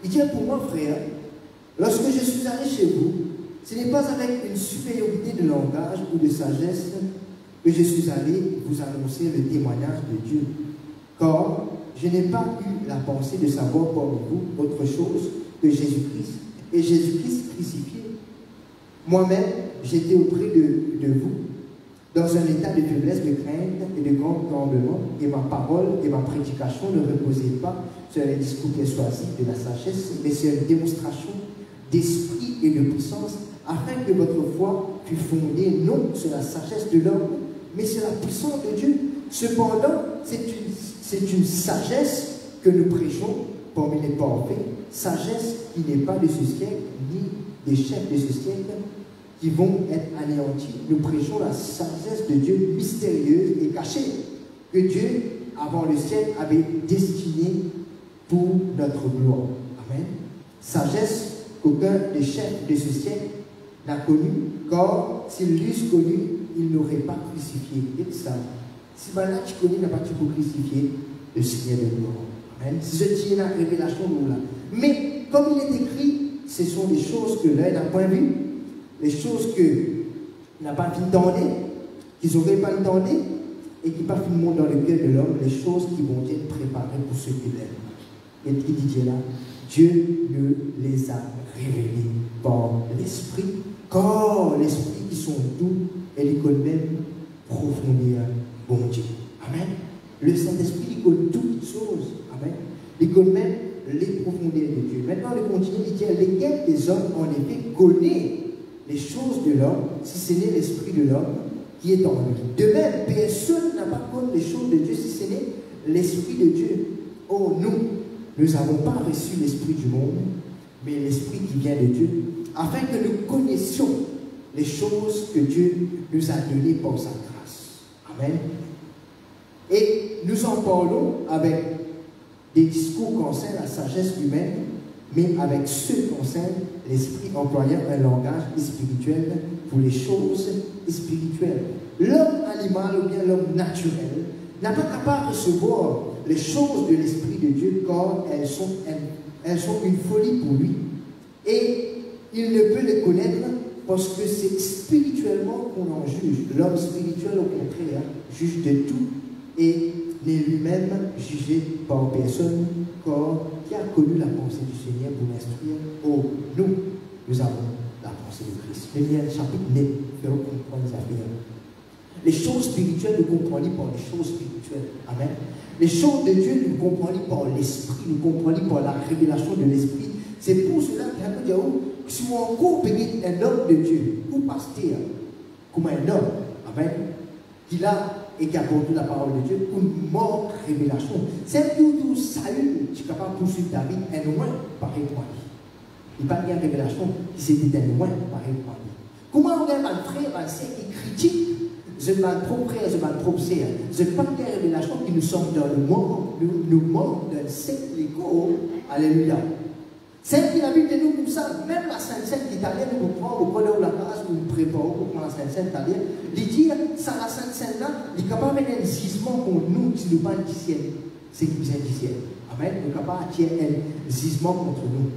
Il dit pour moi, frère, lorsque je suis allé chez vous, ce n'est pas avec une supériorité de langage ou de sagesse que je suis allé vous annoncer le témoignage de Dieu. Car je n'ai pas eu la pensée de savoir pour vous autre chose que Jésus-Christ et Jésus-Christ crucifié. Moi-même, j'étais auprès de vous dans un état de faiblesse, de crainte et de grand tremblement, et ma parole et ma prédication ne reposaient pas sur les discours persuasifs de la sagesse, mais sur une démonstration d'esprit et de puissance, afin que votre foi fût fondée non sur la sagesse de l'homme, mais sur la puissance de Dieu. Cependant, c'est une sagesse que nous prêchons parmi les parfaits, sagesse qui n'est pas de ce siècle, ni des chefs de ce siècle, qui vont être anéantis. Nous prêchons la sagesse de Dieu mystérieuse et cachée, que Dieu, avant le siècle, avait destinée pour notre gloire. Amen. Sagesse qu'aucun des chefs de ce siècle n'a connue, car s'ils l'eussent connue, ils n'auraient pas crucifié. Et ça, si maintenant tu connais, n'a pas tu peux crucifier le Seigneur de gloire. Amen. Si je tiens la révélation, nous là. Mais comme il est écrit, ce sont des choses que l'œil n'a point vues, les choses que n'a pas entendu, qu'ils n'auraient pas entendu, et qui pas finalement dans le cœur de l'homme, les choses qui vont être préparées pour ceux qui l'aiment. Et qui dit Dieu là, Dieu nous les a révélés par l'Esprit, car l'Esprit qui sont doux et les connaît même profondément bon Dieu. Amen. Le Saint-Esprit, il connaît toutes choses. Amen. Il connaît même les profondeurs de Dieu. Maintenant, le continue, il dit, lesquels des hommes, en effet, connaissent les choses de l'homme, si ce n'est l'Esprit de l'homme qui est en lui. De même, personne n'a pas connu les choses de Dieu, si ce n'est l'Esprit de Dieu. Oh, nous n'avons pas reçu l'Esprit du monde, mais l'Esprit qui vient de Dieu, afin que nous connaissions les choses que Dieu nous a données par sa grâce. Amen. Et nous en parlons avec des discours concernant la sagesse humaine, mais avec ceux qui concernent l'esprit employant un langage spirituel pour les choses spirituelles. L'homme animal ou bien l'homme naturel n'a pas capable de recevoir les choses de l'Esprit de Dieu car elles sont une folie pour lui. Et il ne peut les connaître parce que c'est spirituellement qu'on en juge. L'homme spirituel, au contraire, juge de tout et n'est lui-même jugé par personne, car qui a connu la pensée du Seigneur pour l'instruire. Oh, nous avons la pensée de Christ. Mais il y a un chapitre net qui comprend les affaires. Les choses spirituelles, nous comprenons par les choses spirituelles. Amen. Les choses de Dieu, nous comprenons par l'Esprit, nous comprenons par la révélation de l'Esprit. C'est pour cela qu'il y a si on encore payer un homme de Dieu, ou pasteur, comme un homme, amen, qui a et qui a porté la parole de Dieu, une mort révélation. C'est tout salut, tu es capable de poursuivre ta vie, un loin, pareil pour lui. Il n'y a pas de révélation qui s'est dit un loin, pareil pour lui. Comment on a un frère, un sœur qui critique, je m'en propre frère, je m'en propre sœur, je n'ai pas de révélation qui nous sommes dans le monde, nous manquons d'un secte légo, alléluia. Celle qui a vu de nous comme ça, même la Sainte-Sainte italienne, nous prenons au coin de la case, nous nous préparons pour prendre la Sainte-Sainte italienne, il dit, ça la Sainte-Sainte là, il est capable de mettre un gisement contre nous si nous parlons du ciel. C'est qui vient du ciel. Amen. Il est capable de tirer un gisement contre nous.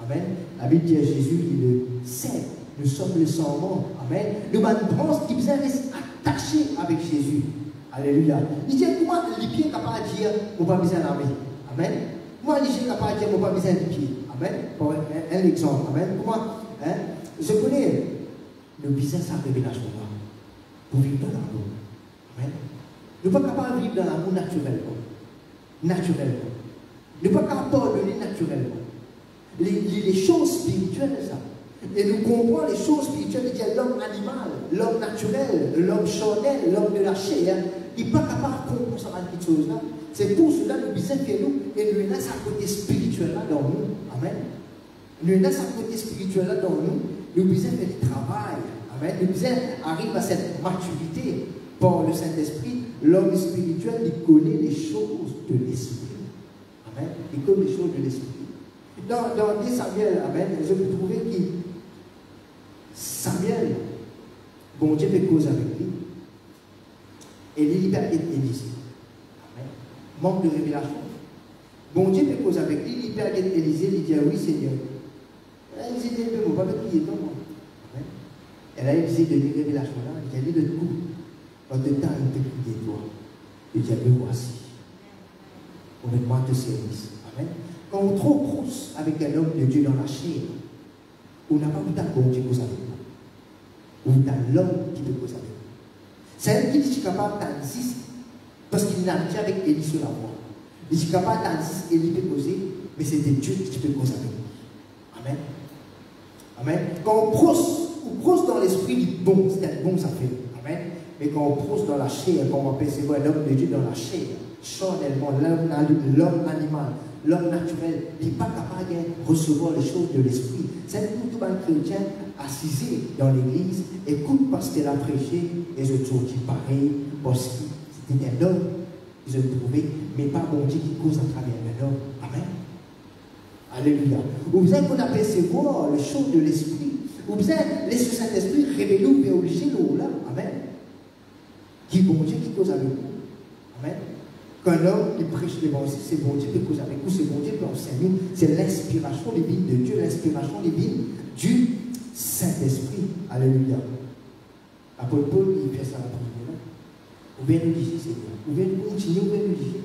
Amen. La Bible dit à Jésus, il le sait. Nous sommes le sang. Amen. Nous avons une branche qui vient rester attachée avec Jésus. Alléluia. Il dit, comment les pieds sont capables de dire, on va besoin d'armer. Amen. Moi, les pieds sont capables de dire, on va besoin de pieds. Amen. Pour un exemple. Amen. Comment, hein? Je connais le business à révélation là. Pour vivre dans l'amour. Amen. Nous ne sommes pas capables de vivre dans l'amour naturellement. Naturellement. Nous ne sommes pas capables de pardonner naturellement. Les choses spirituelles, ça. Et nous comprenons les choses spirituelles, il y a l'homme animal, l'homme naturel, l'homme charnel, l'homme de la chair, il n'est pas capable de comprendre cette chose-là. C'est pour cela que nous disons que nous, et nous avons ce côté spirituel là dans nous. Amen. Nous avons ce côté spirituel là dans nous. Nous devons faire du travail. Amen. Nous devons arriver à cette maturité par le Saint-Esprit. L'homme spirituel, il connaît les choses de l'Esprit. Amen. Il connaît les choses de l'Esprit. Dans 2 Samuel, amen, je peux trouver que Samuel, bon Dieu fait cause avec lui, et il libère Élisée. Amen. Manque de révélation. Bon Dieu fait cause avec lui, il libère Élisée, il dit oui Seigneur. Élisée dit un peu, on va mettre qui est dans moi. Et là, Élisée donne une révélation là, il dit de coup, en deux temps, il peut prier toi. Il dit me voici. On met moi te service. Amen. Quand on trop grosse avec un homme de Dieu dans la chair, on n'a pas vu ta bon Dieu cause avec nous. Ou t'as l'homme qui te cause avec nous. C'est elle qui dit que tu es capable d'exercer, parce qu'il n'a pas avec Élie sur la voie. Il dit capable d'exercer, Élie peut causer, mais c'est Dieu qui peut causer avec nous. Amen. Amen. Quand on brosse dans l'esprit, il dit bon, c'est bon, ça fait. Amen. Mais quand on brosse dans la chair, quand on va percevoir l'homme de Dieu dans la chair, charnellement, l'homme animal, l'homme naturel n'est pas capable de recevoir les choses de l'esprit. C'est pour tout un chrétien assisé dans l'église, écoute parce qu'elle a prêché, et je trouve pareil, parce que c'était un homme, ils ont trouvé, mais pas bon Dieu qui cause à travers un homme. Amen. Alléluia. Vous avez qu'on apercevoir les choses de l'esprit. Vous avez l'Esprit Saint-Esprit révélé ou bien obligé là. Amen. Qui bon Dieu qui cause avec vous. Amen. Qu'un homme qui prêche l'évangile, c'est bon Dieu qui cause avec vous, c'est bon Dieu qui enseigne. C'est l'inspiration divine de Dieu, l'inspiration divine du Saint-Esprit. Alléluia. Apôtre Paul, il fait ça à la prière. Vous venez nous dire, Seigneur. Vous venez nous continuer, vous venez nous dire,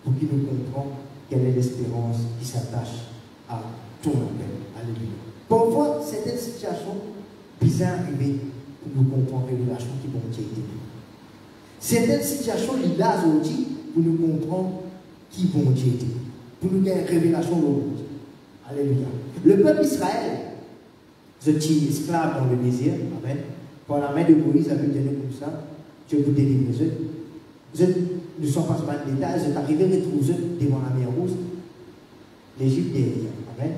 pour qu'il nous comprenne quelle est l'espérance qui s'attache à ton appel. Alléluia. Parfois, certaines situations bizarres arrivent pour nous comprendre la révélation qui vont Dieu été. Certaines situations, il y a aujourd'hui pour nous comprendre qui vont Dieu été. Pour nous gagner une révélation de Dieu. Alléluia. Le peuple d'Israël, vous étiez esclaves dans le désert. Amen. Par la main de Moïse, à lui donner comme ça, Dieu vous délivre. Vous êtes, nous sommes pas mal d'État, vous êtes arrivés à retrouver devant la mer Rouge, l'Égypte derrière. Amen.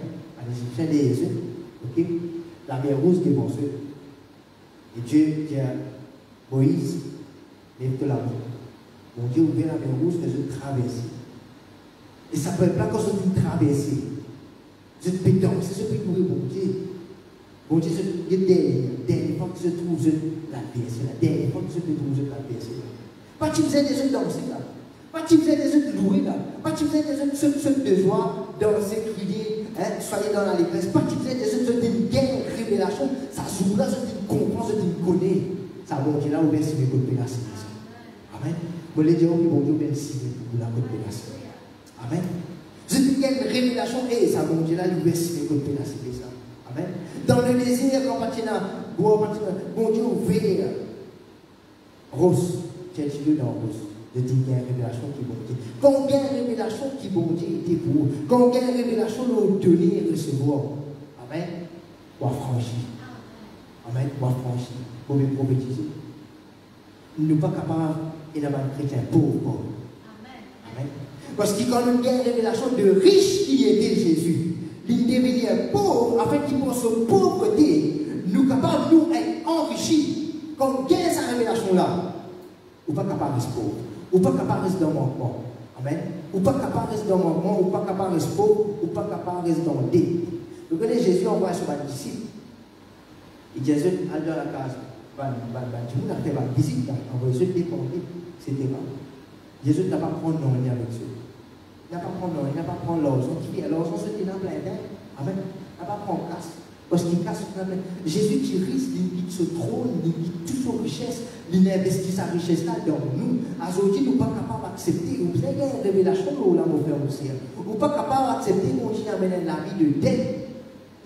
Les Égyptiens derrière eux. Ok? La mer Rouge devant eux. Et Dieu dit à Moïse, lève-toi la main. Bon Dieu ouvert la mer Rouge, mais je traverse. Et ça peut être pas quand je traverser. Je te pédant, c'est ce que vous pouvez, bon Dieu. Bon Dieu, c'est la dernière fois que je trouve la pièce, la dernière fois que je trouve la pièce. Pas que vous êtes des autres danser là. Pas que vous êtes des autres louer là. Pas que vous êtes des autres de joie, danser, crier, soyez dans la l'église. Pas que vous êtes des autres d'une guerre, révélation. Ça s'ouvre là, je te comprends, je te connais. Ça bon Dieu là, ouvert sur mes côtés là, c'est ça. Amen. Vous voulez dire, oui, bon Dieu, bien si vous la côté là, c'est ça. Amen. Je te dis qu'il y a une révélation, et ça bon Dieu là, ouvert sur mes côtés là, c'est ça. Amen. Dans le désert, quand bon Dieu ouvert, rose. Quel Dieu dans rose. Je dis qu'il y a une révélation qui est bon Dieu. Quand il y a une révélation qui est bon Dieu était pour vous. Quand il y a une révélation de donner et recevoir. Amen. Ou affranchir. Amen. Ou affranchir. Vous pouvez prophétiser. Nous ne sommes pas capables d'avoir un chrétien pauvre. Amen. Parce que quand il y a une révélation de riche qui était Jésus, il devenait pauvre afin qu'il pense aux pauvreté. Nous sommes capables de nous être enrichis. Quand il y a cette révélation-là, ou pas capable de rester pauvre, ou pas capable de rester dans le manquement. Amen. Ou pas capable de rester dans le manquement, ou pas capable de rester pauvre, ou pas capable de rester dans le dé. Vous connaissez Jésus envoie sur les disciples. Il dit, allez dans la case. Tout le monde a fait une visite, envoyé ceux dépendés, c'était pas. Jésus n'a pas prendre non avec eux. Il n'a pas prendre non, il n'a pas prendre l'argent. L'argent, c'était dans plein d'air. Amen. Il n'a pas prendre casse. Parce qu'il casse Jésus qui risque, il quitte ce trône, il quitte toute son richesse, il investit sa richesse là dans nous. Aujourd'hui, nous ne sommes pas capables d'accepter. Vous avez une révélation, là, mon frère aussi. Vous n'êtes pas capable d'accepter qu'on dit amène la vie de dette.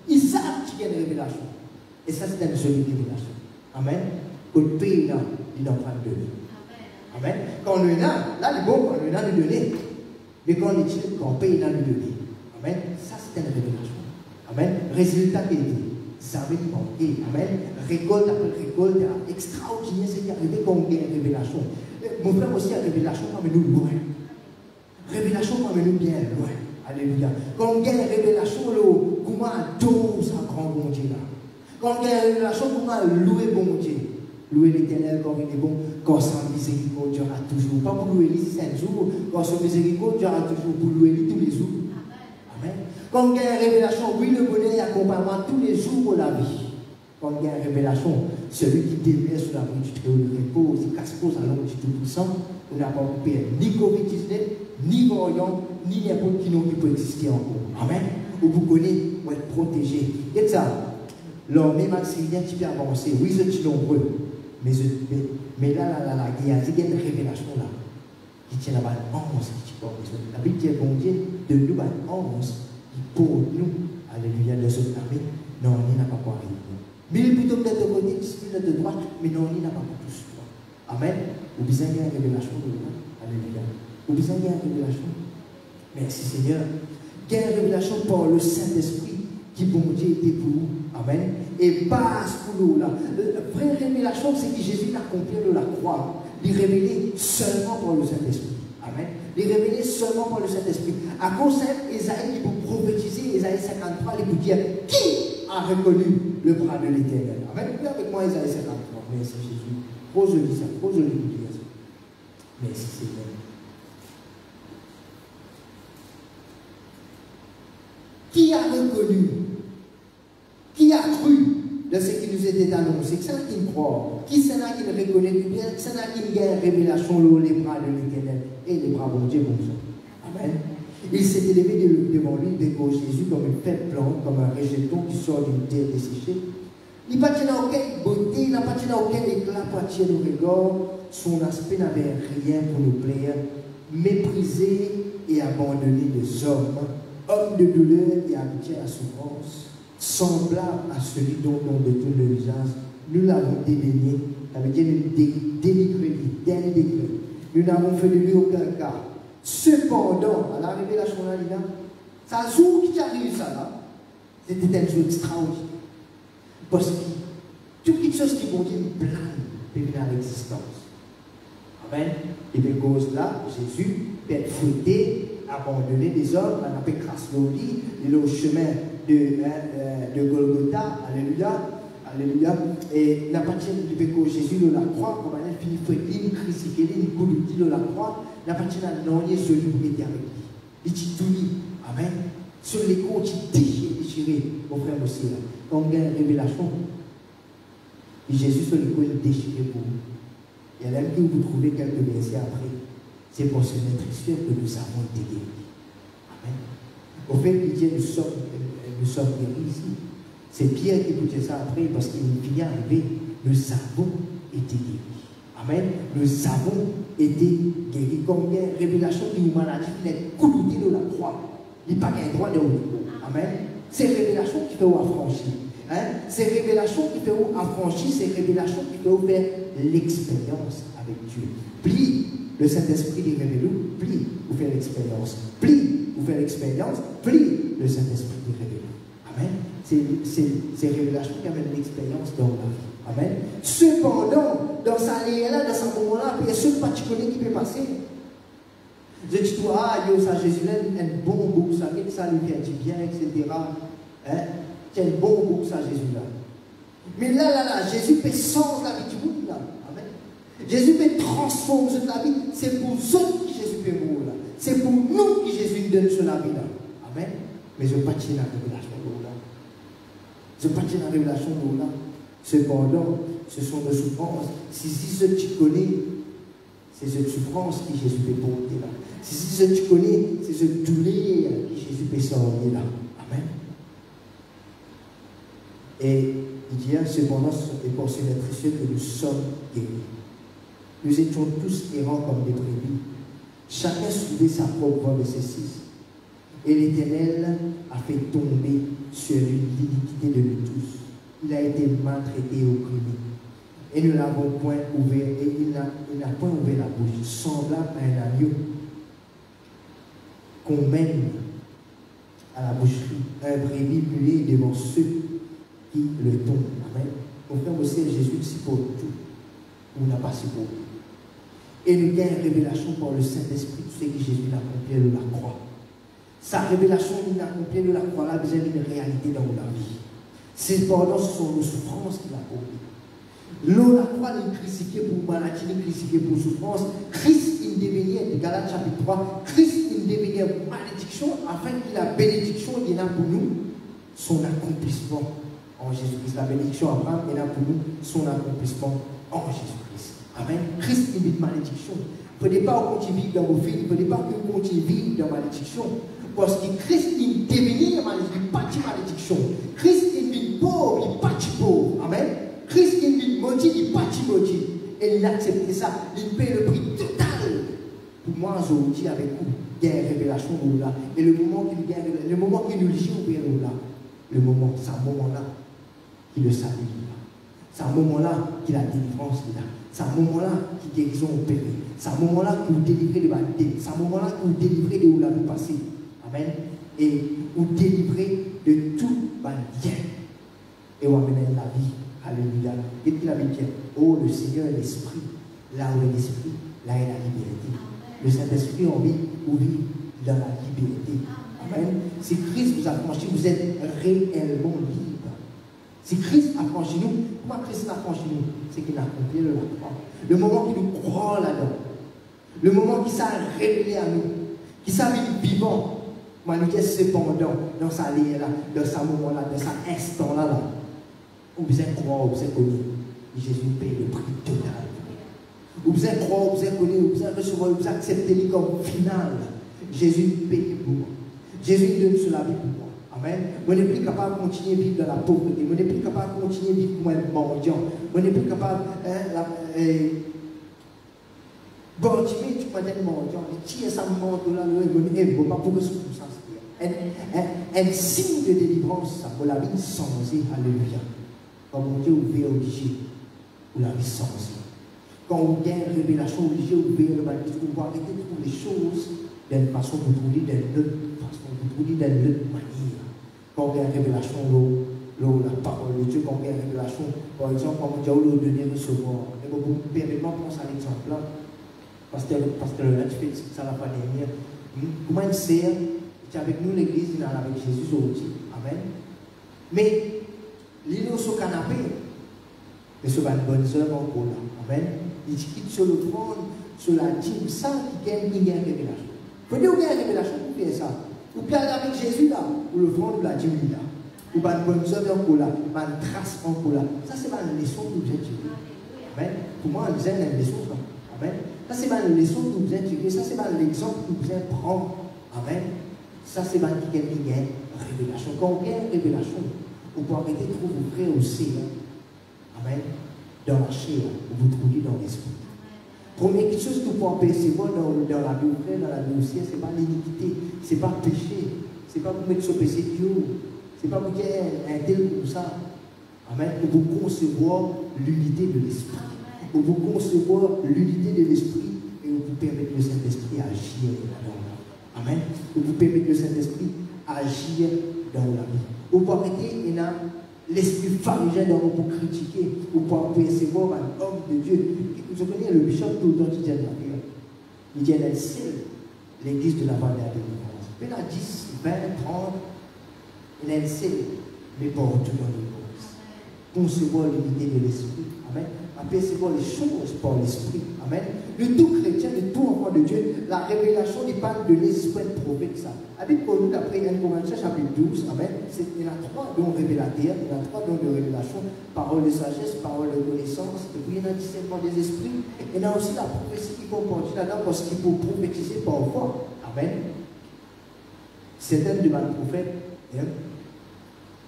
Ils savent qu'il y a une révélation. Et ça, c'est une seule révélation. Amen. Que le pays là, il est en train de donner. Amen. Quand on est là, il est bon, quand on est là, il donner. Mais quand on est là, quand on paye là, il donner. Amen. Ça, c'est une révélation. Amen. Résultat qui est ça veut dire, amen. Récolte après récolte, extraordinaire, c'est qui est arrivé quand on a une révélation. Mon frère aussi a une révélation, quand nous loin. Révélation, quand nous bien loin. Alléluia. Quand on a une révélation, comment adore sa grand bon Dieu là. Quand on a une révélation, comment louer bon Dieu. Louer l'éternel quand il est bon, quand son miséricorde durera toujours. Pas pour louer lui 5 jours, quand son miséricorde durera toujours, pour louer lui tous les jours. Amen. Quand il y a une révélation, oui, le bonheur est accompagnement tous les jours de la vie. Quand il y a une révélation, celui qui demeure sur la rue du Très-Haut repose, il casse-pose à l'ombre du Tout-Puissant, on n'a pas coupé ni Covid-19, ni variant, ni n'importe qui peut exister encore. Amen. Ou vous connaissez, vous êtes protégé. Et ça, l'armée maximilienne qui peut avancer, oui, c'est nombreux, mais là, il y a une révélation là, qui tient là-bas 11 qui porte. La Bible dit, bon Dieu, de nous, 11, qui pour nous, alléluia, de cette armée, non, il n'a pas quoi arriver. Mais il plutôt peut-être de côté, de droite, mais non, il n'a pas pour tous. Amen. Vous besoin d'une révélation de nous. Alléluia. Vous besoin d'une révélation. Merci Seigneur. Il y a une révélation par le Saint-Esprit qui, bon Dieu, était pour vous. Amen. Et passe pour nous là. La vraie révélation, c'est que Jésus l'accomplit de la croix. Il révélé seulement par le Saint-Esprit. Amen. Il révélé seulement par le Saint-Esprit. À cause d'Ésaïe, il peut prophétiser, Ésaïe 53, il peut dire qui a reconnu le bras de l'Éternel. Amen. Vous avec moi, Ésaïe 53. Merci Jésus. Trop joli ça, trop joli de dire ça. Merci Seigneur. Qui a reconnu, qui a cru de ce qui nous était annoncé? C'est là qui me croit. Qui c'est là qui le reconnaît du bien? C'est là qui gagne révélation les bras de l'Éternel et les bras de Dieu bon sang. Amen. Il s'est élevé devant lui, devant Jésus, comme une faible plante, comme un rejeton qui sort d'une terre desséchée. Il n'a pas tenu aucune beauté, il n'a pas tenu aucun éclat pour attirer nos regards. Son aspect n'avait rien pour nous plaire. Méprisé et abandonné des hommes, homme de douleur et habitué à la souffrance, semblable à celui dont on détourne le visage, nous l'avons dédaigné, ça veut dire nous dénigré, dénigré. Nous n'avons fait de lui aucun cas. Cependant, à la révélation là, ça jour qui arrive ça là, c'était un jour extraordinaire. Parce que toute chose qui conduit une plane peut venir à l'existence. Amen. Et de cause là, Jésus peut être fouetté, abandonné des hommes, on a fait crasse au lit, il est au chemin de Golgotha, alléluia, alléluia, et n'a pas tenu de péché Jésus de la croix, comme on a fini fouetté, crucifié, il coulé de la croix, n'a pas tenu à n'enlier celui qui était avec lui. Il dit tout lui, amen. Sur les côtes, il déchiré, mon frère aussi là. Quand on gagne une révélation, et Jésus sur les côtes, il déchiré pour vous. Il y a même que vous trouvez quelques versets après. C'est pour se mettre sûr que nous avons été guéris. Amen. Au fait, il dit nous sommes guéris ici. C'est Pierre qui écoutait ça après parce qu'il est arrivé. Nous avons été guéris. Amen. Nous avons été guéris. Comme il y a une révélation d'une maladie qui est coulée de la croix. Il n'y a pas un droit de haut. Amen. C'est une révélation qui fait affranchir. Hein? C'est une révélation qui fait affranchir. C'est une révélation qui fait faire l'expérience avec Dieu. Plie. Le Saint-Esprit les révèle, plie, vous faites l'expérience. Plie, vous faites l'expérience. Plie, le Saint-Esprit les révèle. Amen. C'est révélation qui amène l'expérience dans la vie. Amen. Cependant, dans sa là, dans ce moment-là, il y a ce particulier qui peut passer. Je dis, ah, ça, Jésus, un bon goût, ça lui fait du bien, etc. Hein? C'est un bon goût, ça, Jésus-là. Mais là, Jésus fait sens la vie du monde, là. Jésus peut transformer la vie. C'est pour ceux qui Jésus peut mourir là. C'est pour nous que Jésus donne son vie là. Amen. Mais je ne pas tirer la révélation de là. Je ne pas tirer la révélation de là. Cependant, ce sont des souffrances. Si ce que tu connais, c'est cette souffrance que Jésus peut porter là. Si ce que tu connais, c'est ce douleur que Jésus peut sortir là. Amen. Et il dit, cependant, et pour ce être sûr que nous sommes guéris. Nous étions tous errants comme des brebis. Chacun suivait sa propre voie de ses six. Et l'Éternel a fait tomber sur lui l'iniquité de nous tous. Il a été maltraité et opprimé. Et nous n'avons point ouvert, et il n'a point ouvert la bouche, semblable à un agneau qu'on mène à la boucherie, un brebis muet devant ceux qui le tombent. Amen. Mon frère aussi, Jésus supporte tout. On n'a pas supporté. Et nous gagnons une révélation par le Saint-Esprit, tout ce que Jésus a accompli de la croix. Sa révélation qu'il a accompli de la croix, là, besoin d'une réalité dans la vie. C'est pendant ce sont nos souffrances qu'il a accompli. L'eau, la croix, il est crucifié pour maladie, il est crucifié pour souffrance. Christ, il devenait, Galates chapitre 3, Christ, il devenait malédiction, afin que la bénédiction, il y en a pour nous, son accomplissement en Jésus-Christ. La bénédiction Abraham, il y en a pour nous, son accomplissement en Jésus-Christ. Amen. Christ est une malédiction. Il ne faut pas continuer vivre dans vos vies. Il ne faut pas que vous continuez vivre dans la malédiction. Parce que Christ est devenu malédiction, il pas de malédiction. Christ est pauvre, il n'est pas pauvre. Amen. Christ est maudit, il n'est pas maudit. Et il a accepté ça. Il paie le prix total. Pour moi, aujourd'hui, avec vous, il y a une révélation là. Et le moment qu'il nous lit au Père là, le moment, c'est un moment-là qu'il le salue là. C'est un moment-là qu'il a délivrance là. C'est un moment-là qui guérison opérée. C'est un moment-là que vous délivrez de vanité. C'est un moment-là que vous délivrez de où la vie passée. Amen. Et vous délivrez de tout bien. Et vous amenez la vie. Alléluia. Et puis la vie dit, oh le Seigneur est l'Esprit. Là où est l'Esprit, là est la liberté. Le Saint-Esprit en vie, où vit dans la liberté. Amen. Si Christ vous a franchi, vous êtes réellement libre. Si Christ a franchi nous, comment Christ a franchi nous? C'est qu'il a accompli la croix. Le moment qu'il nous croit là-dedans, le moment qu'il s'est révélé à nous, qu'il s'est mis vivant, moi nous disons cependant, dans sa ligne là, dans ce moment-là, dans cet instant-là, vous besoin croire, vous besoin connaître. Jésus paye le prix total. Vous besoin croire, vous besoin connaître, vous besoin recevoir, vous besoin accepter comme final. Jésus paye pour moi. Jésus donne sur la vie pour moi. Amen. Moi, je n'ai plus capable de continuer à vivre dans la pauvreté. Moi, je n'ai plus capable de continuer à vivre comme un mendiant. Moi, je n'ai plus capable bon, tu m'as dit mendiant. Qui est ça, mendiant là? Je ne sais pas pour que ce soit ça. Un signe de délivrance, ça, pour la vie changée. Alléluia. Quand mon Dieu ouvre obligé, pour la vie changée. Quand on gagne une révélation obligée, ouvrir le baptême, on va arrêter de trouver les choses d'une façon, vous trouvez d'une autre façon, vous trouvez d'une autre manière. Quand on a une révélation, la parole de Dieu, quand on a une révélation, par exemple, quand on dit, on donner recevoir. Et vous permettez de penser à l'exemple là, parce que là, tu fais ça la pandémie. Comment il sert, tu es avec nous, l'église, il est avec Jésus aujourd'hui. Amen. Mais, l'île sur le canapé, et sur une bonne œuvre encore là. Amen. Il quitte sur le trône, sur la dîme, ça qui gagne une révélation. Vous pouvez avoir une révélation pour faire ça. Vous pouvez aller avec Jésus là, ou le front de la dîme là. Ou une bonne œuvre encore là, une trace encore là. Ça, c'est pas une leçon que vous avez tirée. Amen. Pour moi, on disait une leçon. Amen. Ça, c'est pas une leçon que vous avez tirée. Ça, c'est pas l'exemple que vous avez prendre. Amen. Ça, c'est pas qui gagne une révélation. Quand on gagne une révélation, vous pouvez arrêter de trouver vos frères aussi. Amen. Dans la chair, vous trouvez dans l'esprit. Première chose que vous pouvez percevoir dans la vie frère, dans la vie aussi, ce n'est pas l'iniquité, ce n'est pas le péché, ce n'est pas vous mettre sur le péché Dieu, ce n'est pas vous dire un tel comme ça. Amen. Pour vous concevoir l'unité de l'esprit. Pour vous concevoir l'unité de l'esprit et vous permettre le Saint-Esprit agir dans la vie. Amen. Pour vous permettre le Saint-Esprit agir dans la vie. Vous pouvez arrêter et l'esprit pharisien dans pour critiquer ou pour percevoir un homme de Dieu. Je connais le bishop tout le temps qui dit la prière. Il dit elle est seule, l'église de la vallée de délivrance. Il y en a 10, 20, 30, elle est seule, mais partout dans l'église. Concevoir l'unité de l'esprit. Amen. Apercevoir les choses par l'esprit. Amen. Le tout chrétien, le tout enfant de Dieu, la révélation n'est pas de l'esprit de prophète. Ça. Avec nous, d'après 1 Corinthiens chapitre 12, Amen. Il y en a 3 dons révélateurs, il y en a 3 dons de révélation, parole de sagesse, parole de connaissance, et puis il y en a discernement des esprits. Il y en a aussi la prophétie qui comporte là-dedans parce qu'il faut prophétiser parfois. Amen. Certaines demandent prophète, il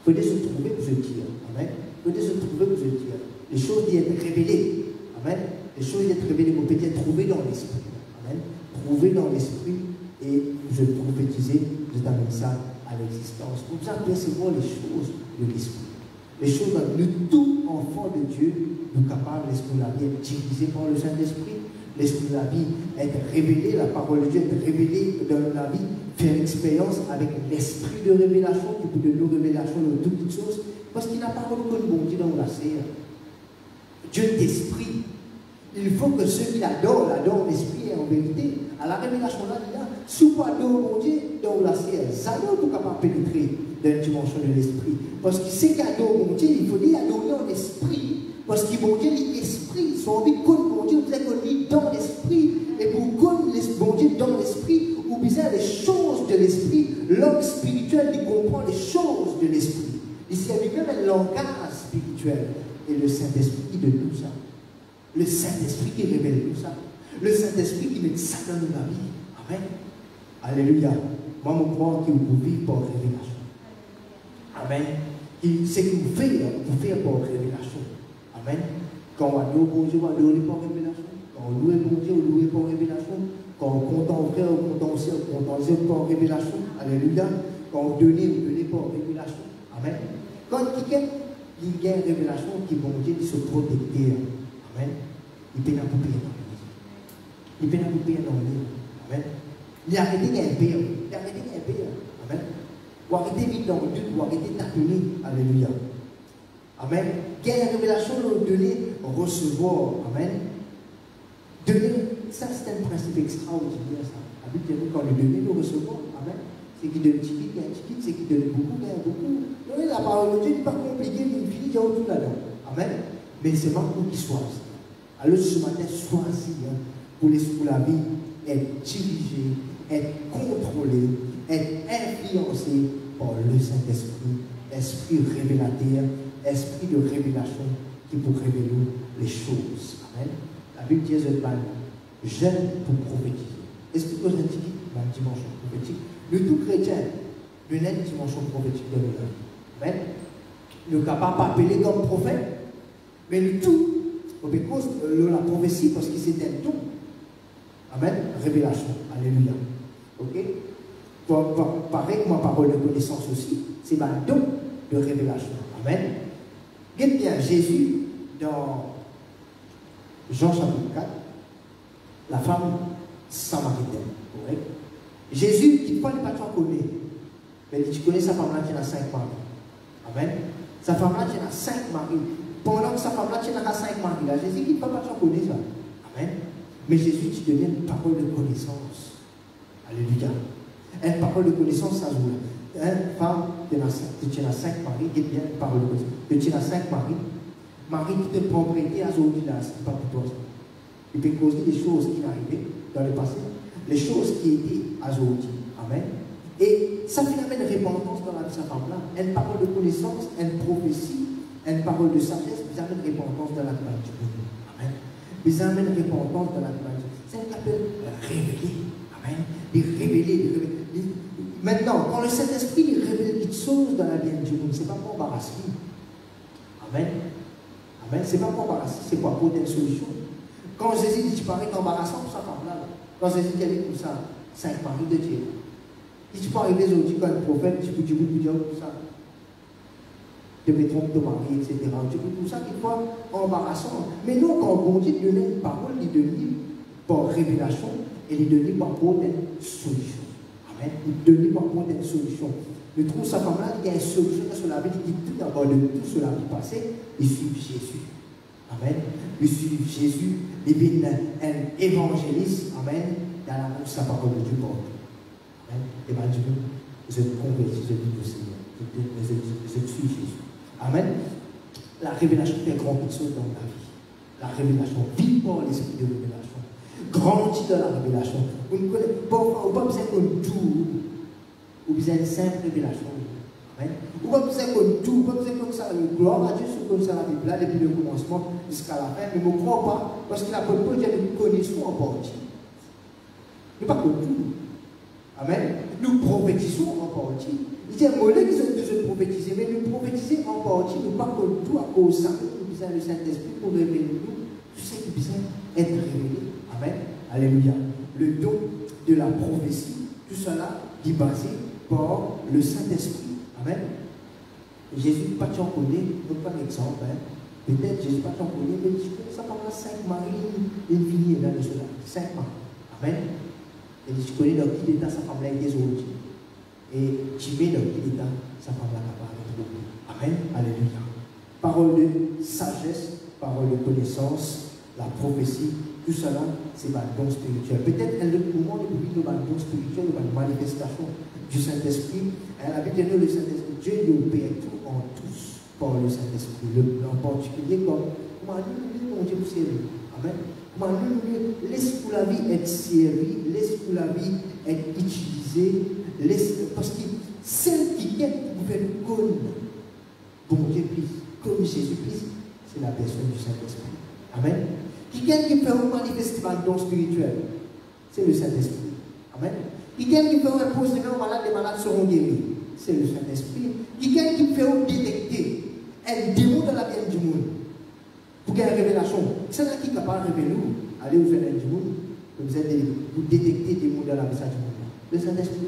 faut se trouver pour se dire. Amen. Il faut se trouver pour se dire. Les choses doivent être révélées. Amen. Les choses doivent être révélées. Vous pouvez être trouvé dans l'esprit. Amen. Trouvé dans l'esprit et je prophétiser, je t'amène ça à l'existence. Vous pouvez percevoir les choses de l'esprit. Les choses dans le tout enfant de Dieu, nous capables, l'esprit de la vie, être dirigé par le Saint-Esprit. L'esprit de la vie, être révélé, la parole de Dieu, être révélée dans la vie, faire l'expérience avec l'esprit de révélation qui peut donner nos révélations de toutes les choses. Parce qu'il n'a pas reconnu le bon Dieu dans la serre. Dieu est esprit. Il faut que ceux qui l'adorent l'esprit et en vérité. À la révélation là, il y a si vous adorez mon Dieu dans la serre, ça ne peut pas pénétrer dans une dimension de l'esprit. Parce qu'il sait qu'adore mon Dieu, il faut dire adorer en esprit. Parce que mon Dieu est esprit. Si on veut connaître mon Dieu, vous êtes connu dans l'esprit. Et pour connaître mon Dieu dans l'esprit, vous besoin les choses de l'esprit. L'homme spirituel, il comprend les choses de l'esprit. Il s'est même un langage spirituel. Et le Saint-Esprit qui donne tout ça. Le Saint-Esprit qui révèle tout ça. Le Saint-Esprit qui met ça dans nos vies. Amen. Alléluia. Moi, je crois que vous vivez par révélation. Amen. C'est que vous faites par révélation. Amen. Quand on adore bon Dieu, on adore par révélation. Quand on loue bon Dieu, on loue par révélation. Quand on compte frère, on compte aussi, on compte par révélation. Alléluia. Quand on donne par révélation. Amen. Quand quelqu'un il y a une révélation qui bon Dieu se protecter. Amen. Il peut pas couper dans lui. Il peut pas couper dans lui. Amen. Il a arrêté un père. Il a arrêté un père. Amen. Ou arrêter vite dans le Dieu, ou arrêter tâtonner. Alléluia. Amen. Quelle révélation nous donner, recevoir. Amen. Donner, ça c'est un principe extraordinaire. Ça. La Bible dit quand nous donner, nous recevons. Amen. C'est qui donne ticket, il y a un ticket, c'est qui donne beaucoup, il y a beaucoup. Donc, la parole de Dieu n'est pas compliquée, mais il finit, il y a tout là-dedans. Amen. Mais c'est pas nous qui choisissons. Alors ce matin, choisis pour la vie, être dirigé, être contrôlé, être influencé par le Saint-Esprit, esprit révélateur, esprit de révélation qui peut révéler les choses. Amen. La Bible dit jeûne pour prophétiser. Est-ce que vous avez dit la dimension prophétique? Le tout chrétien, il y a une dimension prophétique de la vie. Amen. Le capable pas appeler comme prophète, mais le tout, parce que la prophétie, parce que c'est un don. Amen. Révélation. Alléluia. Ok? Pareil que ma parole de connaissance aussi, c'est un don de révélation. Amen. Regardez bien, Jésus, dans Jean chapitre 4, la femme samaritaine. Correct? Jésus, qui ne parle pas de connaître, mais tu connais sa femme là qui a 5 maris. Amen. Sa femme là qui a 5 maris. Pendant que sa femme là qui a 5 maris, là, Jésus qui ne parle pas de connaître ça. Amen. Mais Jésus, tu deviens une parole de connaissance. Alléluia. Une parole de connaissance, ça joue. Une femme, tu as 5 maris, et bien une parole de connaissance. Tu as 5 maris. Marie qui te prend prêter à Zodi là, c'est pas pour toi. Il peut causer des choses qui arrivaient dans le passé, les choses qui étaient à Zodi. Amen. Et ça fait une repentance dans la vie de sa femme là. Une parole de connaissance, une prophétie, une parole de sagesse, vous avez une repentance dans la vie du monde. Amen. Vous avez une repentance dans la vie du monde. C'est ce qu'on appelle révéler. Amen. De révéler. Maintenant, quand le Saint-Esprit révèle des choses dans la vie du monde, ce n'est pas pour embarrasser. Amen. Amen. Ce n'est pas pour embarrasser, c'est pour apporter une solution. Quand Jésus dit, tu parais embarrassant pour sa femme-là. Quand Jésus dit, comme ça, 5 maris de Dieu. Si tu peux arriver aujourd'hui comme un prophète, tu peux dire tout ça. Tu peux tromper ton mari, etc. Tu peux tout ça qui fois embarrassant. Mais non, quand bon Dieu donne une parole, il donne par révélation et il donne par apporter une solution. Amen. Il donne par apporter une solution. Je trouve sa femme-là, il y a une solution sur la vie, il dit tout d'abord de tout sur la vie passée, il suit Jésus. Amen. Il suit Jésus, il devient un évangéliste. Amen. Dans la bouche, sa parole de Dieu. Amen. Et bien, Dieu, je me convertis, je dis au Seigneur. Je suis Jésus. Amen. La révélation fait grand chose dans la vie. La révélation, vive par l'esprit de révélation. Grandit dans la révélation. Vous ne connaissez pas, vous pas besoin de tout. Vous besoin d'une simple révélation. Amen. Vous pas besoin de tout. Vous pas besoin comme ça. Gloire à Dieu, c'est comme ça la Bible là, depuis le commencement jusqu'à la fin. Mais je ne crois pas, parce qu'il n'a pas de dire que nous connaissons en partie. Nous pas que tout. Amen. Nous prophétisons en partie. Il y a un mot qui sont besoin de prophétiser, mais nous prophétiser en partie, nous pas que tout à cause de ça. Nous besoin le Saint-Esprit pour révéler nous tout ce qui besoin d'être révélé. Amen. Alléluia. Le don de la prophétie, tout cela est basé par le Saint-Esprit. Amen. Jésus pas t'en connaît, donc par exemple, peut-être Jésus pas t'en connaît, mais ça prendra 5 maris, une fille là de cela. 5 maris. Amen. Et tu connais dans qui état sa femme là est aujourd'hui. Et tu mets dans qui état sa femme là capable de trouver. Amen. Alléluia. Parole de sagesse, parole de connaissance, la prophétie, tout cela, c'est un don spirituel. Peut-être un autre moment de vie, le don spirituel, une manifestation du Saint-Esprit. La Bible dit le Saint-Esprit, Dieu nous opère tout en tous par le Saint-Esprit. En particulier, comme nous, mon Dieu, vous servir. Amen. Laisse pour la vie être servi, laisse pour la vie être utilisée, parce que celle qui vient pour faire comme bon Dieu plus, comme Jésus plus, c'est la personne du Saint-Esprit. Amen. Quelqu'un qui fait manifester un don spirituel, c'est le Saint-Esprit. Amen. Quelqu'un qui fait reposer aux malades, les malades seront guéris, c'est le Saint-Esprit. Quelqu'un qui fait détecter un démon dans la vie du monde. Pour qu'il y ait une révélation, c'est là qui est capable de révéler nous. Allez vous faire du monde, vous détectez des mots dans la vie du monde. Le Saint-Esprit.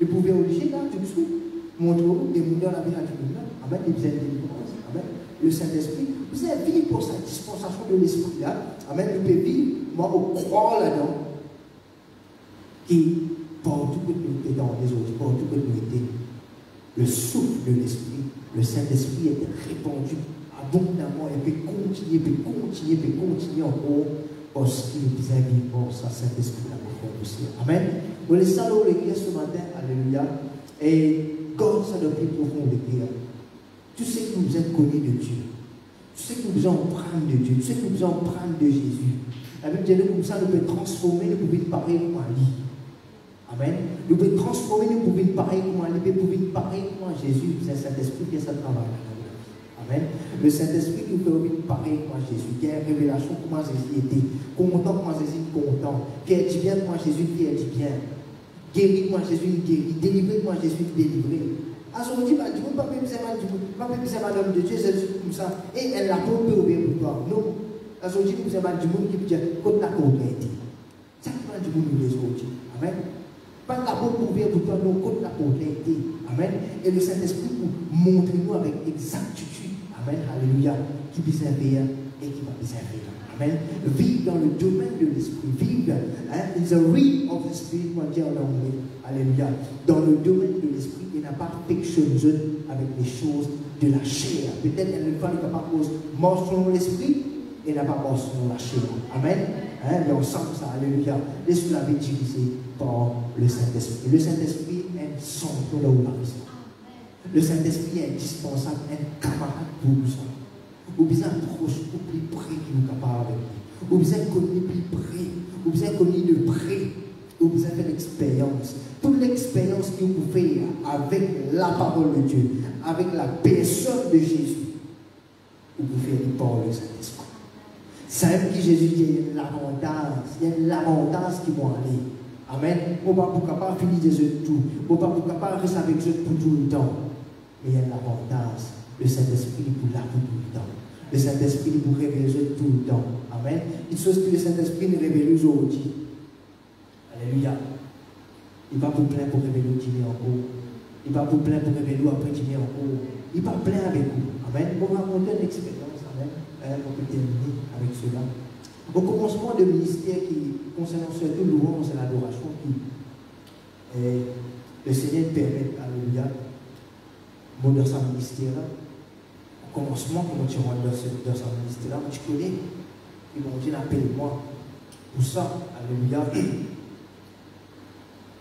Vous pouvez obliger là, tout de suite, montrer des mots dans la vie du monde. Amen. Et vous êtes délivrance. Amen. Le Saint-Esprit, vous avez vivre pour sa dispensation de l'Esprit là. Amen. Vous pouvez vivre, moi, au croire là-dedans. Qui, partout que nous étions dans les autres, partout que nous étions, le souffle de l'Esprit, le Saint-Esprit est répandu abondamment et peut continuer encore parce qu'il est bien vivant, ça Saint-Esprit là pour faire aussi. Amen. Vous laissez ça dans l'écrire ce matin, alléluia. Et quand ça doit plus profond l'écrire, tu sais que vous êtes connus de Dieu. Tu sais que vous en prendre de Dieu. Tu sais que vous en prendre de Jésus. La Bible dit comme ça, nous pouvons transformer, nous pouvons parler comme un lit. Amen. Nous pouvons transformer, nous pouvons parler comme un lit, nous pouvons parler comme un Jésus. C'est le Saint-Esprit qui est ça travail. Amen. Le Saint-Esprit qui nous fait parler comme un Jésus, qui a une révélation comment Jésus était, content comment Jésus est content, qui a dit bien comment Jésus qui a dit bien, guéri comment Jésus guéri, délivré comment Jésus délivré. À ce moment, bah, du coup, pas même c'est mal du coup, pas même c'est madame de Dieu, c'est comme ça, et elle l'a pas ouvert pour toi. Non. À ce moment, c'est mal du monde qui peut dire, quand la côte a été. Ça qui va du monde nous les autres. Amen. Pas la bonne pour ouvrir pour toi, non, quand la côte a été. Amen. Et le Saint-Esprit pour montrer nous avec exactitude. Amen. Alléluia. Qui peut servir et qui va peut servir. Amen. Vive dans le domaine de l'esprit. Vive. Hein, in the realm of the spirit, on dit en anglais. Alléluia. Dans le domaine de l'esprit, il n'a pas perfectionné avec les choses de la chair. Peut-être qu'elle ne va pas mort selon l'esprit et n'a pas mort selon la chair. Amen. Hein, mais on sent ça. Alléluia. Laisse-nous la utiliser par le Saint-Esprit. Le Saint-Esprit est centre là où la vie. Le Saint-Esprit est indispensable, un camarade pour nous. Ou bien un proche, ou plus près qui nous capable avec lui. Ou bien connu plus près. Ou bien connu de près. Ou bien fait l'expérience. Toute l'expérience que vous faites avec la parole de Dieu, avec la personne de Jésus, vous pouvez faire par le Saint-Esprit. C'est même que Jésus dit, il y a l'avantage qui vont aller. Amen. On ne peut pas finir des œufs tout. On ne peut pas rester avec eux pour tout le temps. Mais il y a l'avantage. Le Saint-Esprit pour là pour tout le temps. Le Saint-Esprit pour révéler tout le temps. Amen. Une chose que le Saint-Esprit nous révèle aujourd'hui. Alléluia. Il va vous plaindre pour révéler au dîner en haut. Il va vous plaindre pour révéler après dîner en haut. Il va plaindre avec vous. Amen. On va raconter une expérience. Amen. On peut terminer avec cela. Au commencement de ministère qui concerne surtout louange et l'adoration qui le Seigneur permet, alléluia, dans sa ministère, au commencement, comment tu rentres dans sa ministère, tu connais, ils m'ont dit, appelle-moi. Pour ça, alléluia,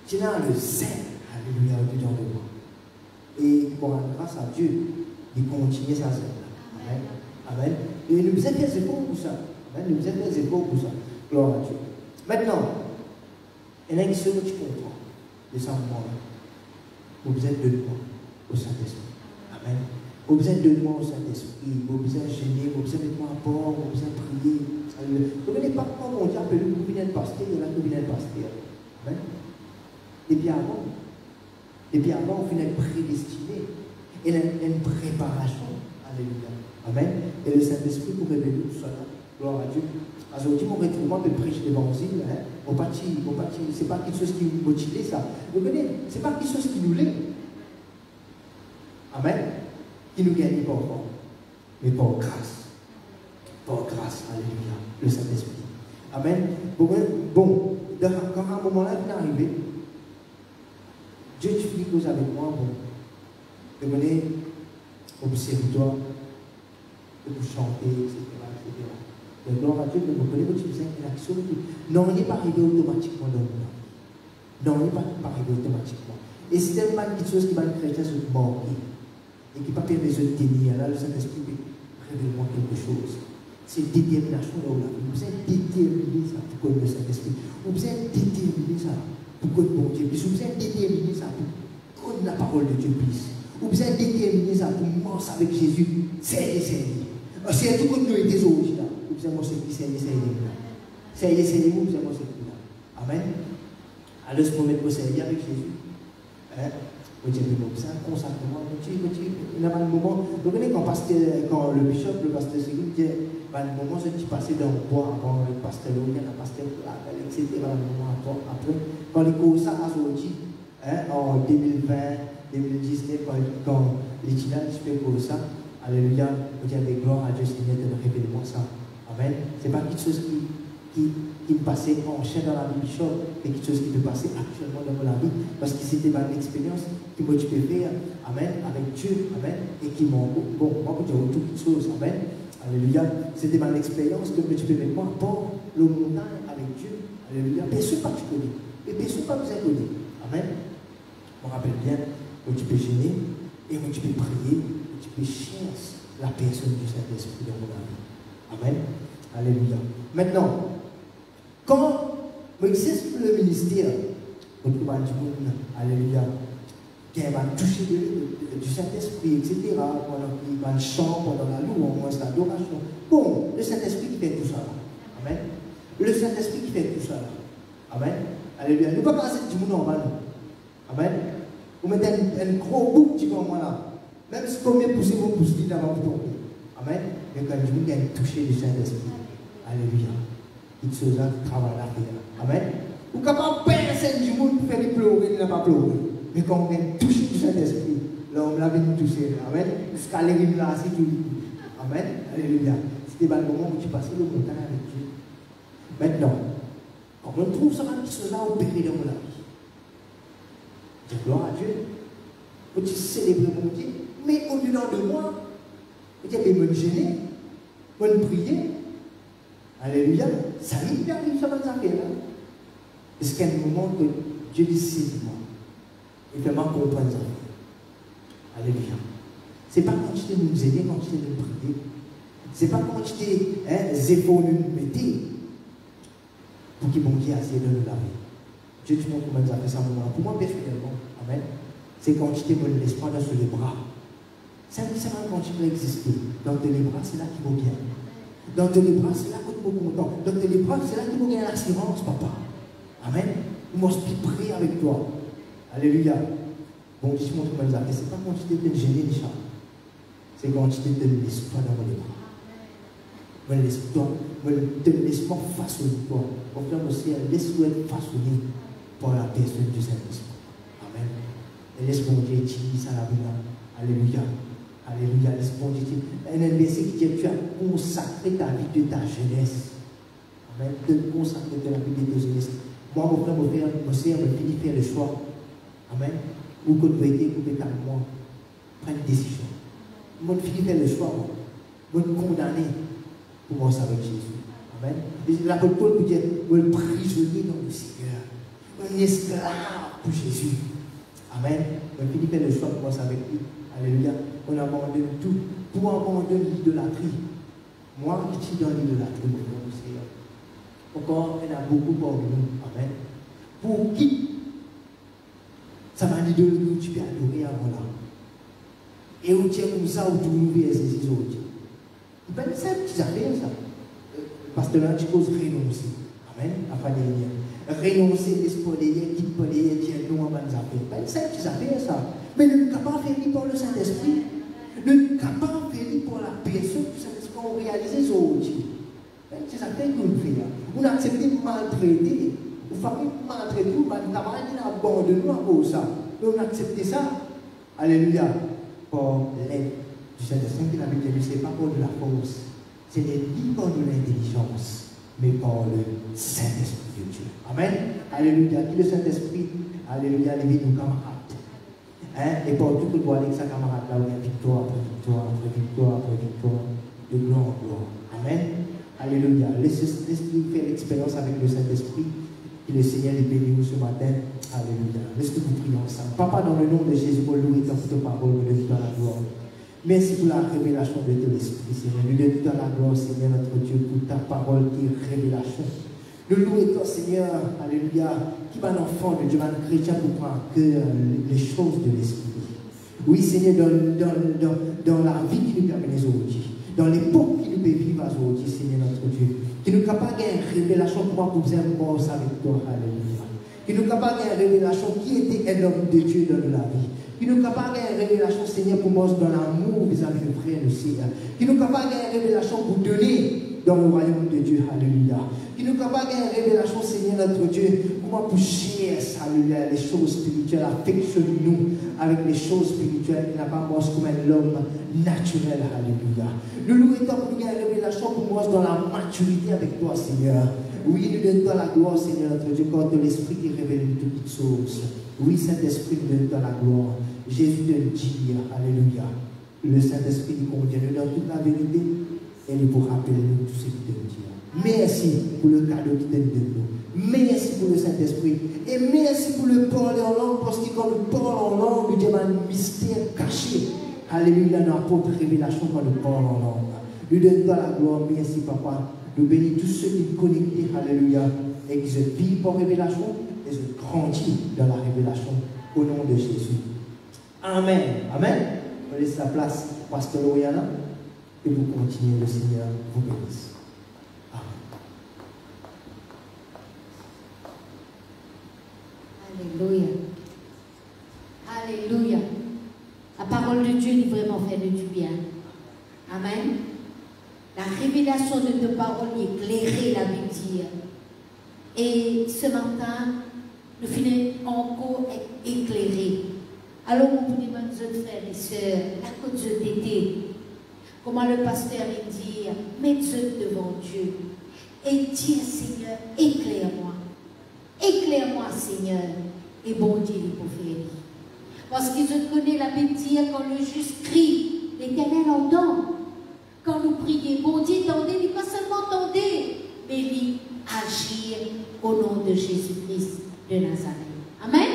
tu as le zèle, alléluia, dedans de moi. Et bon, grâce à Dieu, il continue sa zèle. Amen. Amen. Et nous faisons des efforts pour ça. Amen. Nous faisons des efforts pour ça. Gloire à Dieu. Maintenant, il y a une chose que tu comprends de ce moment-là. Vous êtes de moi au Saint-Esprit. Amen. Vous êtes de moi au Saint-Esprit. Vous êtes gêné, vous êtes de moi à bord, vous êtes prié. Vous ne venez pas comme on dit appelé, vous venez de pasteur, il y en a qui viennent de pasteur. Amen. Et puis avant, on finit prédestiné. Il y a une préparation. Alléluia. Amen. Et le Saint-Esprit pour révéler tout cela. Gloire à Dieu. Aujourd'hui, mon retrouvement de prêcher l'évangile, hein, c'est pas quelque chose qui nous motive, ça. Vous voyez, c'est pas quelque chose qui nous l'est. Amen. Qui nous gagne pas encore. Mais par grâce. Par grâce. Alléluia. Le Saint-Esprit. Amen. Bon, quand à un moment-là, il est arrivé, Dieu, tu finis cause avec moi, bon. Vous venez au serviteur, de vous chanter, etc. Mais gloire à Dieu, vous connaissez votre une action. Non, il n'est pas arrivé automatiquement dans le monde. Non, il n'est pas arrivé automatiquement. Et c'est tellement quelque chose qui va le chrétien se manquer. Et qui n'a pas besoin de tenir. Là, le Saint-Esprit révèle-moi quelque chose. C'est détermination là où la vie. Vous êtes déterminé ça pour connaître le Saint-Esprit. Vous êtes déterminé ça pour connaître mon Dieu. Vous êtes déterminé ça pour connaître la parole de Dieu. Vous êtes déterminé ça pour marcher avec Jésus. C'est tout comme nous étions aujourd'hui là. Vous êtes mon Seigneur, c'est vous, vous êtes mon Seigneur. Amen. Alors, ce moment, vous êtes avec Jésus. Vous dites, c'est un consacrement. Il y a un moment, vous voyez, quand le bishop, le pasteur Cyril, dit, il y a un moment, je suis passé dans le bois avant le pasteur Lorien, le pasteur Platel, etc. Un moment après, quand les cours ça a sorti, en 2020, 2019, quand les Chinois disent pour ça, alléluia, vous dites avec gloire à Dieu, Seigneur, de révéler-moi ça. Amen. Ce n'est pas quelque chose qui me passait en chaîne dans la vie bishop, mais quelque chose qui peut passer actuellement dans la vie, parce que c'était ma expérience qui m'a dit faire, amen, avec Dieu, amen, et qui m'a, bon, moi, je dis toutes les choses, amen, alléluia, c'était ma expérience que je peux mettre moi, pour le montagne avec Dieu, alléluia, personne pas tu connais, Et puis, ce n'est pas besoin de connaître. Amen. On rappelle bien que tu peux gêner, et que tu peux prier, que tu peux chercher la personne du Saint-Esprit dans mon vie. Amen. Alléluia. Maintenant, quand on exerce le ministère, on trouve un monde, alléluia, qui va toucher du Saint-Esprit, etc., pendant le chant, pendant la louange, l'adoration. Bon, le Saint-Esprit qui fait tout ça. Amen. Le Saint-Esprit qui fait tout ça. Amen. Alléluia. Nous ne pouvons pas passer du monde en bas. Amen. Vous mettez un gros bouc qui va en là. Même si combien poussez vous poussez, là, vous tomber. Amen. Mais quand je vous dis toucher du Saint-Esprit. Alléluia. Il se travaille là. Amen. Vous ne pouvez pas personne du monde pour faire pleurer, il n'a pas pleuré. Mais quand on vient toucher du Saint-Esprit, là on l'a venu toucher. Amen. Jusqu'à l'église là, c'est tout. Amen. Alléluia. C'était le moment où tu passais le montagne avec Dieu. Maintenant, quand on trouve ça, cela opéré dans la vie. Dis gloire à Dieu. Vous célébrer mon Dieu. Mais au-delà de moi, vous êtes me gêner, vous prier. Alléluia. Ça arrive sur notre affaire. Est-ce qu'il y a un moment que Dieu dit saisis-moi et fais-moi comprendre ça? Alléluia. Ce n'est pas quand tu nous aider, quand tu nous prier. Ce n'est pas quand tu épaules nous mettez pour qu'il bon Dieu essaie de nous laver. Dieu te montre comment ça fait ça pour moi personnellement. Amen. C'est quand tu te l'espoir dans les bras. C'est quand tu peux exister. Dans tes bras, c'est là qu'il vaut bien. Dans tes bras, c'est là que tu es content. Dans tes bras, c'est là qu'il vaut bien l'assurance, papa. Amen. Moi, je suis prêt avec toi. Alléluia. Bon, je te montre comment ça fait. Ce n'est pas quand tu te gêné déjà. C'est quand tu te donnes l'espoir dans les bras. Laisse-moi façonner toi. Mon frère, aussi, laisse-moi être façonné par la personne du Saint-Esprit. Amen. Et laisse mon Dieu utiliser ça la vie. Alléluia. Alléluia. Laisse mon Dieu utiliser. Un verset qui dit tu as consacré ta vie de ta jeunesse. Amen. De consacrer ta vie de ta jeunesse. Moi, mon frère, mon sœur, me finit faire le choix. Amen. Ou que tu aider, pour être moi. Prends une décision. Moi, je finis faire le choix. Moi, je condamner. Pour moi, avec Jésus. Amen. L'apôtre Paul peut dire, un prisonnier dans le Seigneur, un esclave pour Jésus. Amen. On finit par le choix pour moi avec lui. Alléluia. On abandonne tout pour abandonner l'idolâtrie. Moi qui suis dans l'idolâtrie, mon Seigneur. Encore, il y en a beaucoup parmi nous. Amen. Pour qui ça m'a dit de nous, tu peux adorer avant là. Et où tu es comme ça, où tu nous vis les autres. Ben, c'est un petit affaire, ça. Parce que là, tu causes renoncer. Amen. Afin de renoncer l'espoir de Dieu, quitte pour Dieu, tiens, nous, en bonnes affaires. Ben, c'est un petit affaire, ça. Mais nous ne sommes pas fait pour le Saint-Esprit. Nous ne sommes pas fait pour la personne du Saint-Esprit qu'on réalise les autres. Ben, c'est ça que nous faisons. On accepte de maltraiter. Ou famille maltraiter, ou pas de travail, on abandonne nous à cause de ça. On accepte ça. Alléluia. Pour l'aide du Saint-Esprit qui l'avait dit, ce n'est pas pour de la force, c'est ni pour de l'intelligence, mais pour le Saint-Esprit de Dieu. Amen. Alléluia. Qui le Saint-Esprit, alléluia, les nos camarades. Hein? Et pour tout le monde avec sa camarade là, où il y a victoire après victoire, après victoire, après victoire, de gloire en gloire. Amen. Alléluia. Laissez-nous faire l'expérience avec le Saint-Esprit. Que le Seigneur les bénisse ce matin. Alléluia. Laissez-nous prier ensemble. Papa, dans le nom de Jésus, nous louons ta parole, nous donnons la gloire. Merci pour la révélation de ton esprit, Seigneur. Nous donnons la gloire, Seigneur, notre Dieu, pour ta parole qui est révélation. Nous louons toi, Seigneur, alléluia, qui va l'enfant de Dieu, un chrétien pour prendre que les choses de l'esprit. Oui, Seigneur, dans la vie qui nous permet aujourd'hui, dans l'époque qui nous peut vivre aujourd'hui, Seigneur, notre Dieu, qui nous capable de révélation pour pouvoir vous imposer avec toi, alléluia. Qui nous capable de révélation qui était un homme de Dieu dans la vie. Qui nous capable de révélation, Seigneur, pour moi dans l'amour vis-à-vis de frère le Seigneur. Qui nous capable de révélation pour donner dans le royaume de Dieu, alléluia. Qui nous capable de révélation, Seigneur, notre Dieu, pour moi pour chercher, alléluia, les choses spirituelles, affectionne-nous avec les choses spirituelles qui n'a pas moi comme l'homme naturel, alléluia. Nous louons pour nous une révélation pour moi dans la maturité avec toi, Seigneur. Oui, nous donnons la gloire, Seigneur, notre Dieu, quand l'Esprit qui révèle toutes choses. Oui, Saint-Esprit, nous donne la gloire. Jésus de dire, alléluia. Le Saint-Esprit nous convient, nous donne toute la vérité et nous pour rappeler nous tout ce qu'il te dit. Merci pour le cadeau qu'il te donne. Merci pour le Saint-Esprit. Et merci pour le parler en langue, parce que quand nous parlons en langue, Dieu a un mystère caché. Alléluia, dans la propre révélation quand nous parlons en langue. Nous donne pas la gloire, merci Papa. Nous bénissons tous ceux qui sont connectés, alléluia, et qui se vivent par révélation et se grandissent dans la révélation au nom de Jésus. Amen. Amen. On laisse la place au pasteur Oyana et vous continuez, le Seigneur vous bénisse. Alléluia. Alléluia. La parole de Dieu est vraiment fait de du bien. Amen. La révélation de nos paroles est éclairée, la Bible dit. Et ce matin, nous finissons encore éclairés. Alors, on peut demander aux frères et sœurs, la côte de tété, comment le pasteur me dit, mets-toi devant Dieu et dis, Seigneur, éclaire-moi. Éclaire-moi, Seigneur, et bon Dieu, il peut faire. Parce que je connais la Bible dit, quand le juste crie, l'Éternel entend. Quand nous prions, bon Dieu, tendez, il pas seulement tendez, mais il agir au nom de Jésus-Christ de Nazareth. Amen.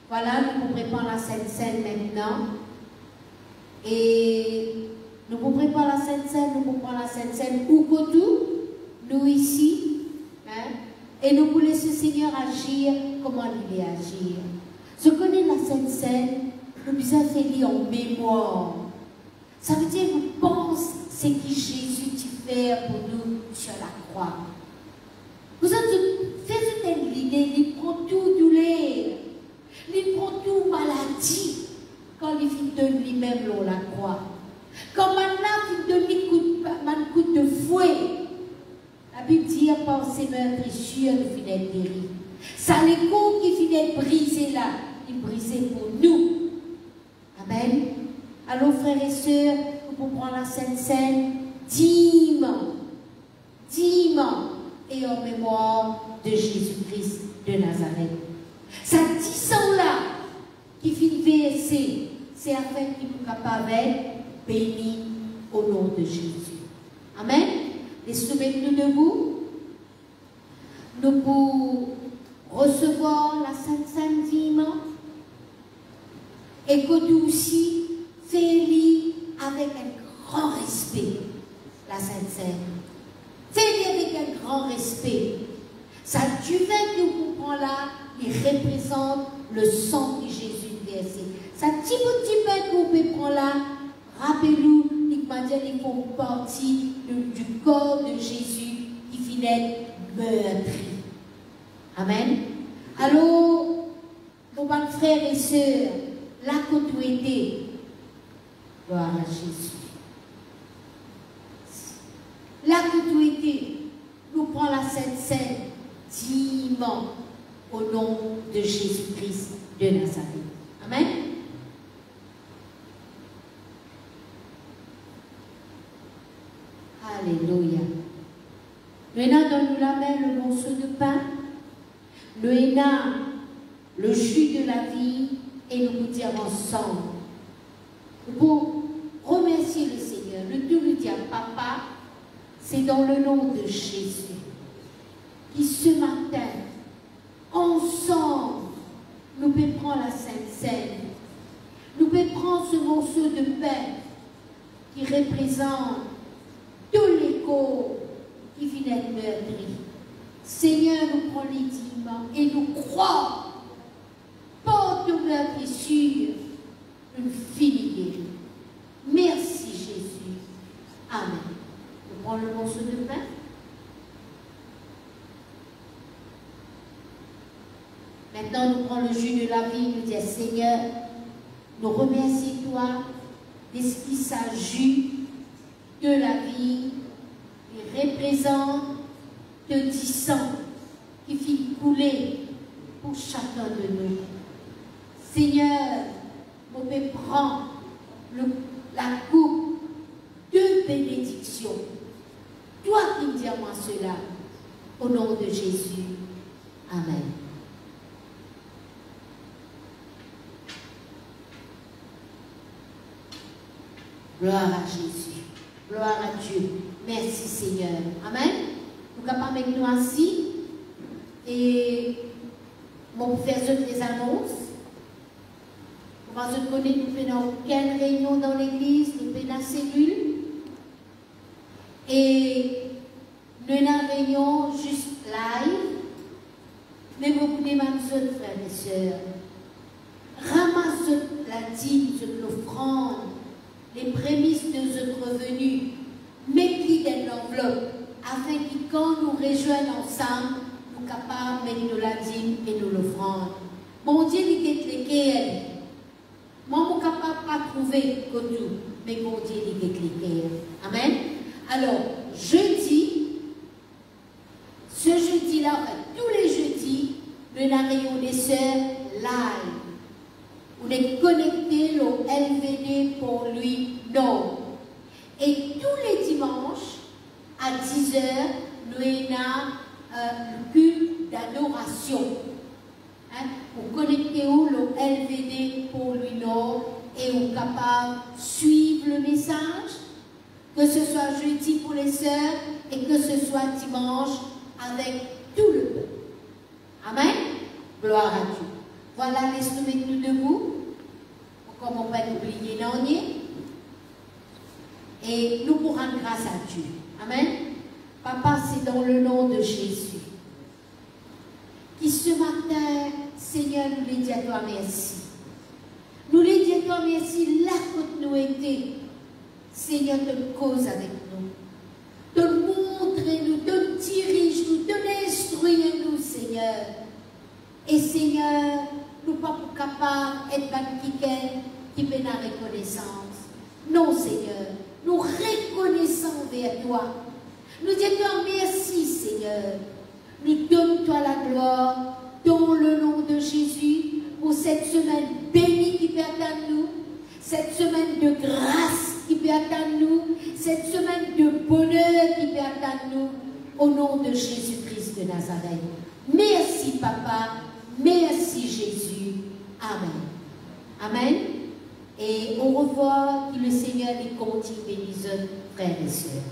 Voilà, nous préparons la Sainte Seine maintenant. Et nous préparons la Sainte Seine, nous préparons la Sainte Seine où que tout, nous ici. Hein? Et nous voulons laisser le Seigneur agir comment il veut agir. Je connais la Sainte Seine, nous besoin faire lire en mémoire. Ça veut dire que pense ce que Jésus t'a fait pour nous sur la croix. Vous faites une idée, il prend tout douleur, il prend tout maladie quand il donne lui-même la croix. Quand maintenant il donne un coup de fouet, la Bible dit par ses meurtrissures, nous finissons guéris. Ça les coups qui finissent brisés là, ils brisés pour nous. Amen. Alors frères et sœurs, nous pouvons prendre la Sainte Seine dignement et en mémoire de Jésus-Christ de Nazareth. Ça 10 ans là qui finit verser, c'est afin qu'il nous capable béni au nom de Jésus. Amen. Laissez-nous debout. Nous pouvons recevoir la Sainte Seine dignement et que nous aussi fais-le avec un grand respect, la Sainte Seine. Fais-le avec un grand respect. Ça duvet que vous prenez là, il représente le sang de Jésus versé. Ça petit peu que vous pouvez prendre là, rappelez-vous, ils font partie du corps de Jésus qui finit meurtri. Amen. Alors, nos bons frères et sœurs, la continuité, gloire à Jésus. La continuité, nous prenons la Sainte Seine dignement au nom de Jésus-Christ de Nazareth. Amen. Alléluia. Maintenant, donne-nous la main le morceau de pain, le henna, le jus de la vie, et nous vous dire ensemble. Pour remercier le Seigneur, le tout lui dire, Papa, c'est dans le nom de Jésus, qui ce matin, ensemble, nous pouvons prendre la Sainte Seine, nous pouvons prendre ce morceau de pain qui représente tous les corps qui viennent d'être meurtris. Seigneur, nous prenons les dimanches et nous croyons, porte nos meurtrissures, une fille guérie. Merci Jésus. Amen. Nous prenons le morceau de pain. Maintenant, nous prenons le jus de la vie. Nous disons, Seigneur, nous remercions toi de ce qui s'agit de la vie. Il représente de 10 ans qui finit couler pour chacun de nous. Seigneur, nous pouvons prendre la coupe de bénédiction. Toi qui me dis à moi cela, au nom de Jésus. Amen. Gloire à Jésus. Gloire à Dieu. Merci Seigneur. Amen. Nous sommes capables avec nous assis. Et mon faire des annonces. Moi, je connais, nous faisons aucune réunion dans l'église, nous faisons la cellule. Et nous avons une réunion juste live. Mais vous pouvez même frères et sœurs. Ramasse la dîme, l'offrande, les prémices de votre revenus. Mettez dans l'enveloppe afin que quand nous rejoignons ensemble, nous sommes capables de mettre la dîme et nous l'offrande. Mon Dieu, il est l'équerre. Moi, je ne suis capable de pas trouver que tout, mais mon Dieu, il est l'équerre. Amen. Alors, jeudi, ce jeudi-là, tous les jeudis, nous avons réunion des sœurs live. On est connecté au LVD pour lui, non. Et tous les dimanches, à 10h, nous avons le culte d'adoration. Hein? Vous connectez où le LVD pour lui, non, et vous êtes capable de suivre le message, que ce soit jeudi pour les sœurs et que ce soit dimanche avec tout le peuple. Amen. Gloire à Dieu. Voilà, laisse-nous mettre nous debout. Comme on va oublier l'année. Et nous pourrons rendre grâce à Dieu. Amen. Papa, c'est dans le nom de Jésus. Qui ce matin, Seigneur, nous les dit à toi merci. Nous les dit à toi merci là que nous étions. Seigneur, te cause avec nous. Te montre-nous, te dirige-nous, te instruis-nous, Seigneur. Et Seigneur, nous ne sommes pas capables d'être quelqu'un qui fait la reconnaissance. Non, Seigneur, nous reconnaissons vers toi. Nous disons merci, Seigneur. Nous donnons toi la gloire dans le nom de Jésus pour cette semaine bénie qui peut attendre nous, cette semaine de grâce qui peut attendre nous, cette semaine de bonheur qui peut attendre nous, au nom de Jésus-Christ de Nazareth. Merci, Papa. Merci, Jésus. Amen. Amen. Et au revoir, que le Seigneur les continue bénisse, frères et sœurs.